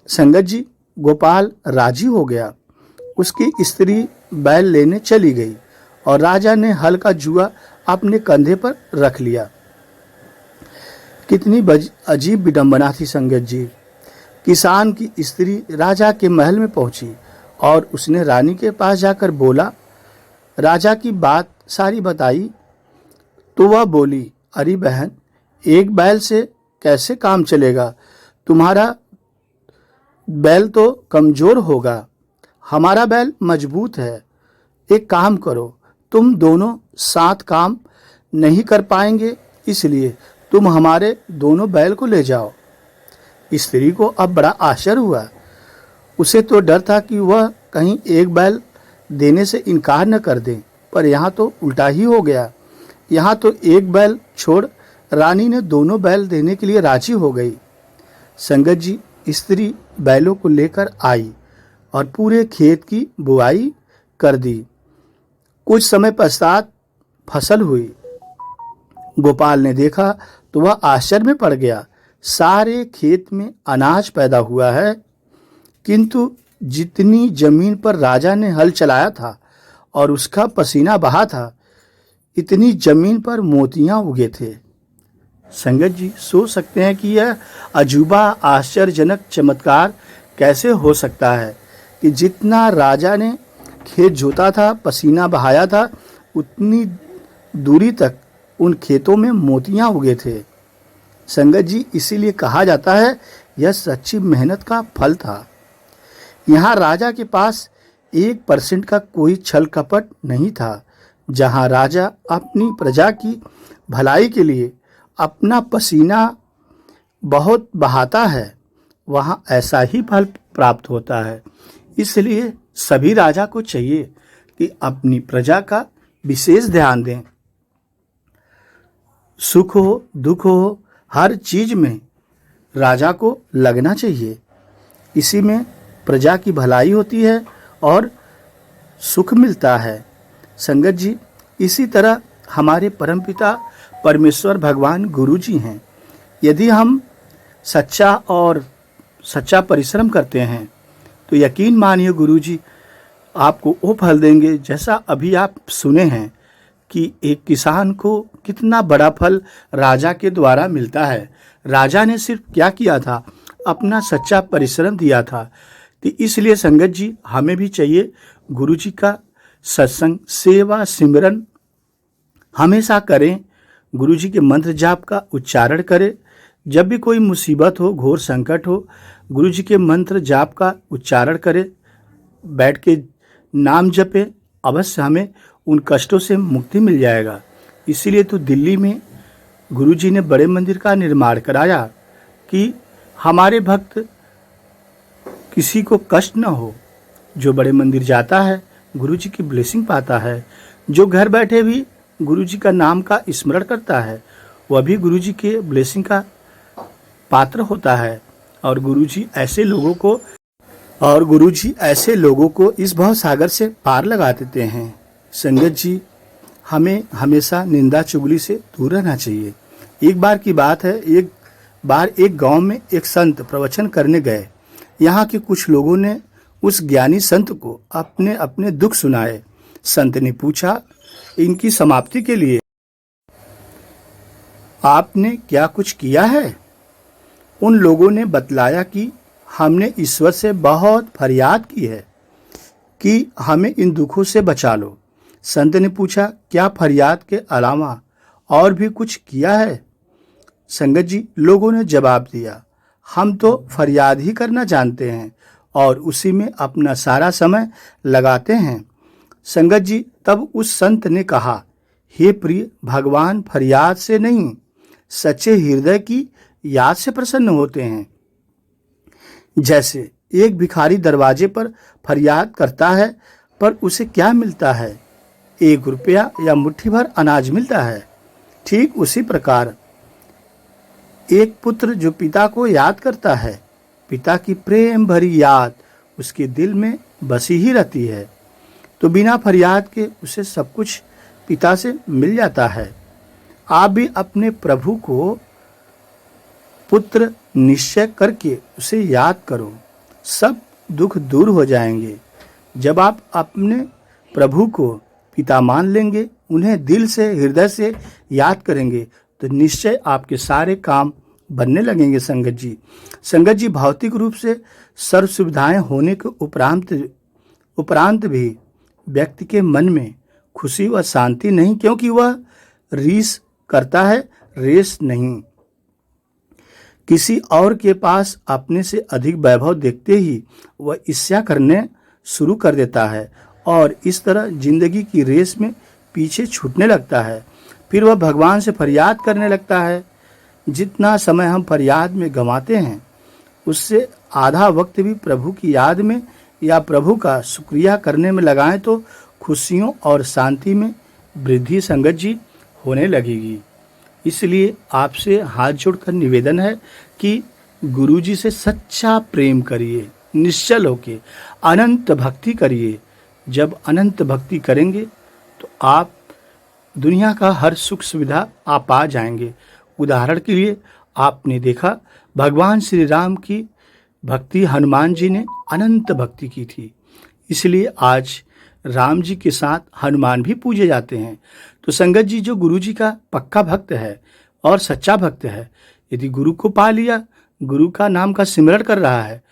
संगत जी, गोपाल राजी हो गया। उसकी स्त्री बैल लेने चली गई और राजा ने हल का जुआ अपने कंधे पर रख लिया। कितनी अजीब विडंबना थी संगत जी। किसान की स्त्री राजा के महल में पहुंची और उसने रानी के पास जाकर बोला, राजा की बात सारी बताई तो वह बोली, अरे बहन, एक बैल से कैसे काम चलेगा? तुम्हारा बैल तो कमजोर होगा, हमारा बैल मजबूत है। एक काम करो, तुम दोनों साथ काम नहीं कर पाएंगे, इसलिए तुम हमारे दोनों बैल को ले जाओ। स्त्री को अब बड़ा आश्चर्य हुआ। उसे तो डर था कि वह कहीं एक बैल देने से इनकार न कर दें, पर यहाँ तो उल्टा ही हो गया। यहाँ तो एक बैल छोड़ रानी ने दोनों बैल देने के लिए राजी हो गई। संगत जी, स्त्री बैलों को लेकर आई और पूरे खेत की बुआई कर दी। कुछ समय पश्चात फसल हुई। गोपाल ने देखा तो वह आश्चर्य में पड़ गया। सारे खेत में अनाज पैदा हुआ है, किंतु जितनी जमीन पर राजा ने हल चलाया था और उसका पसीना बहा था, इतनी जमीन पर मोतियां उगे थे। संगत जी, सोच सकते हैं कि यह अजूबा आश्चर्यजनक चमत्कार कैसे हो सकता है कि जितना राजा ने खेत जोता था, पसीना बहाया था, उतनी दूरी तक उन खेतों में मोतियां उगे थे। संगत जी, इसीलिए कहा जाता है यह सच्ची मेहनत का फल था। यहाँ राजा के पास 1% का कोई छल कपट नहीं था। जहाँ राजा अपनी प्रजा की भलाई के लिए अपना पसीना बहुत बहाता है, वहाँ ऐसा ही फल प्राप्त होता है। इसलिए सभी राजा को चाहिए कि अपनी प्रजा का विशेष ध्यान दें। सुख हो दुख हो, हर चीज में राजा को लगना चाहिए। इसी में प्रजा की भलाई होती है और सुख मिलता है। संगत जी, इसी तरह हमारे परमपिता परमेश्वर भगवान गुरु जी हैं। यदि हम सच्चा परिश्रम करते हैं तो यकीन मानिए गुरु जी आपको वो फल देंगे जैसा अभी आप सुने हैं कि एक किसान को कितना बड़ा फल राजा के द्वारा मिलता है। राजा ने सिर्फ क्या किया था, अपना सच्चा परिश्रम दिया था। तो इसलिए संगत जी, हमें भी चाहिए गुरु जी का सत्संग, सेवा, सिमरन हमेशा करें। गुरु जी के मंत्र जाप का उच्चारण करें। जब भी कोई मुसीबत हो, घोर संकट हो, गुरु जी के मंत्र जाप का उच्चारण करें, बैठ के नाम जपें, अवश्य हमें उन कष्टों से मुक्ति मिल जाएगा। इसीलिए तो दिल्ली में गुरु जी ने बड़े मंदिर का निर्माण कराया कि हमारे भक्त किसी को कष्ट न हो। जो बड़े मंदिर जाता है गुरु जी की ब्लेसिंग पाता है। जो घर बैठे भी गुरु जी का नाम का स्मरण करता है वह भी गुरु जी के ब्लेसिंग का पात्र होता है। और गुरु जी ऐसे लोगों को इस भव सागर से पार लगा देते हैं। संगत जी, हमें हमेशा निंदा चुगली से दूर रहना चाहिए। एक बार की बात है, एक बार एक गांव में एक संत प्रवचन करने गए। यहाँ के कुछ लोगों ने उस ज्ञानी संत को अपने अपने दुख सुनाए। संत ने पूछा, इनकी समाप्ति के लिए आपने क्या कुछ किया है? उन लोगों ने बतलाया कि हमने ईश्वर से बहुत फरियाद की है कि हमें इन दुखों से बचा लो। संत ने पूछा, क्या फरियाद के अलावा और भी कुछ किया है? संगत जी, लोगों ने जवाब दिया, हम तो फरियाद ही करना जानते हैं और उसी में अपना सारा समय लगाते हैं। संगत जी, तब उस संत ने कहा, हे प्रिय, भगवान फरियाद से नहीं, सच्चे हृदय की याद से प्रसन्न होते हैं। जैसे एक भिखारी दरवाजे पर फरियाद करता है, पर उसे क्या मिलता है? 1 रुपया या मुट्ठी भर अनाज मिलता है। ठीक उसी प्रकार एक पुत्र जो पिता को याद करता है, पिता की प्रेम भरी याद उसके दिल में बसी ही रहती है, तो बिना फरियाद के उसे सब कुछ पिता से मिल जाता है। आप भी अपने प्रभु को पुत्र निश्चय करके उसे याद करो, सब दुख दूर हो जाएंगे। जब आप अपने प्रभु को पिता मान लेंगे, उन्हें दिल से हृदय से याद करेंगे, तो निश्चय आपके सारे काम बनने लगेंगे। संगत जी भौतिक रूप से सर्व सुविधाएं होने के उपरांत भी व्यक्ति के मन में खुशी व शांति नहीं, क्योंकि वह रीस करता है, रेस नहीं। किसी और के पास अपने से अधिक वैभव देखते ही वह ईर्ष्या करने शुरू कर देता है और इस तरह जिंदगी की रेस में पीछे छूटने लगता है। फिर वह भगवान से फरियाद करने लगता है। जितना समय हम फरियाद में गंवाते हैं, उससे आधा वक्त भी प्रभु की याद में या प्रभु का शुक्रिया करने में लगाएं तो खुशियों और शांति में वृद्धि संगत जी होने लगेगी। इसलिए आपसे हाथ जोड़कर निवेदन है कि गुरु जी से सच्चा प्रेम करिए, निश्चल होके अनंत भक्ति करिए। जब अनंत भक्ति करेंगे तो आप दुनिया का हर सुख सुविधा आप पा जाएंगे। उदाहरण के लिए आपने देखा भगवान श्री राम की भक्ति हनुमान जी ने अनंत भक्ति की थी, इसलिए आज राम जी के साथ हनुमान भी पूजे जाते हैं। तो संगत जी जो गुरु जी का पक्का भक्त है और सच्चा भक्त है, यदि गुरु को पा लिया, गुरु का नाम का सिमरण कर रहा है,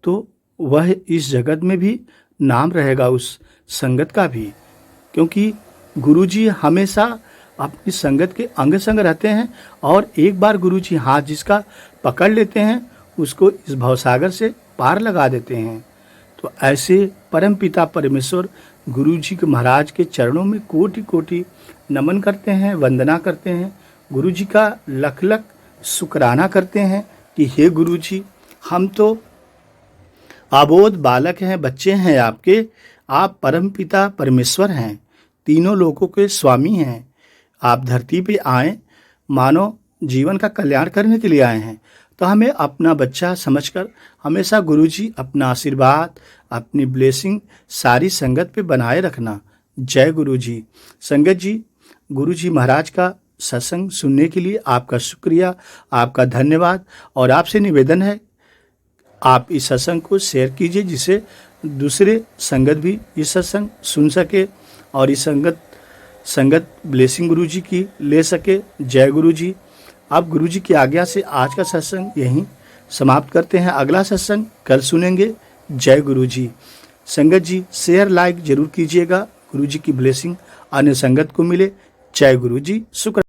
तो वह इस जगत में भी नाम रहेगा उस संगत का भी, क्योंकि गुरु जी हमेशा अपनी संगत के अंग संग रहते हैं और एक बार गुरु जी हाथ जिसका पकड़ लेते हैं उसको इस भवसागर से पार लगा देते हैं। तो ऐसे परम पिता परमेश्वर गुरु जी के महाराज के चरणों में कोटि कोटि नमन करते हैं, वंदना करते हैं, गुरु जी का लख लख शुक्राना करते हैं कि हे गुरु जी, हम तो अबोध बालक हैं, बच्चे हैं आपके, आप परम पिता परमेश्वर हैं, तीनों लोकों के स्वामी हैं। आप धरती पे आए मानव जीवन का कल्याण करने के लिए आए हैं, तो हमें अपना बच्चा समझकर हमेशा गुरुजी अपना आशीर्वाद, अपनी ब्लेसिंग सारी संगत पे बनाए रखना। जय गुरुजी। संगत जी, गुरुजी महाराज का सत्संग सुनने के लिए आपका शुक्रिया, आपका धन्यवाद और आपसे निवेदन है आप इस सत्संग को शेयर कीजिए, जिससे दूसरे संगत भी इस सत्संग सुन सके और इस संगत ब्लेसिंग गुरुजी की ले सके। जय गुरुजी। अब गुरुजी की आज्ञा से आज का सत्संग यहीं समाप्त करते हैं, अगला सत्संग कल सुनेंगे। जय गुरुजी। संगत जी शेयर लाइक जरूर कीजिएगा, गुरुजी की ब्लेसिंग अन्य संगत को मिले। जय गुरुजी। शुक्र।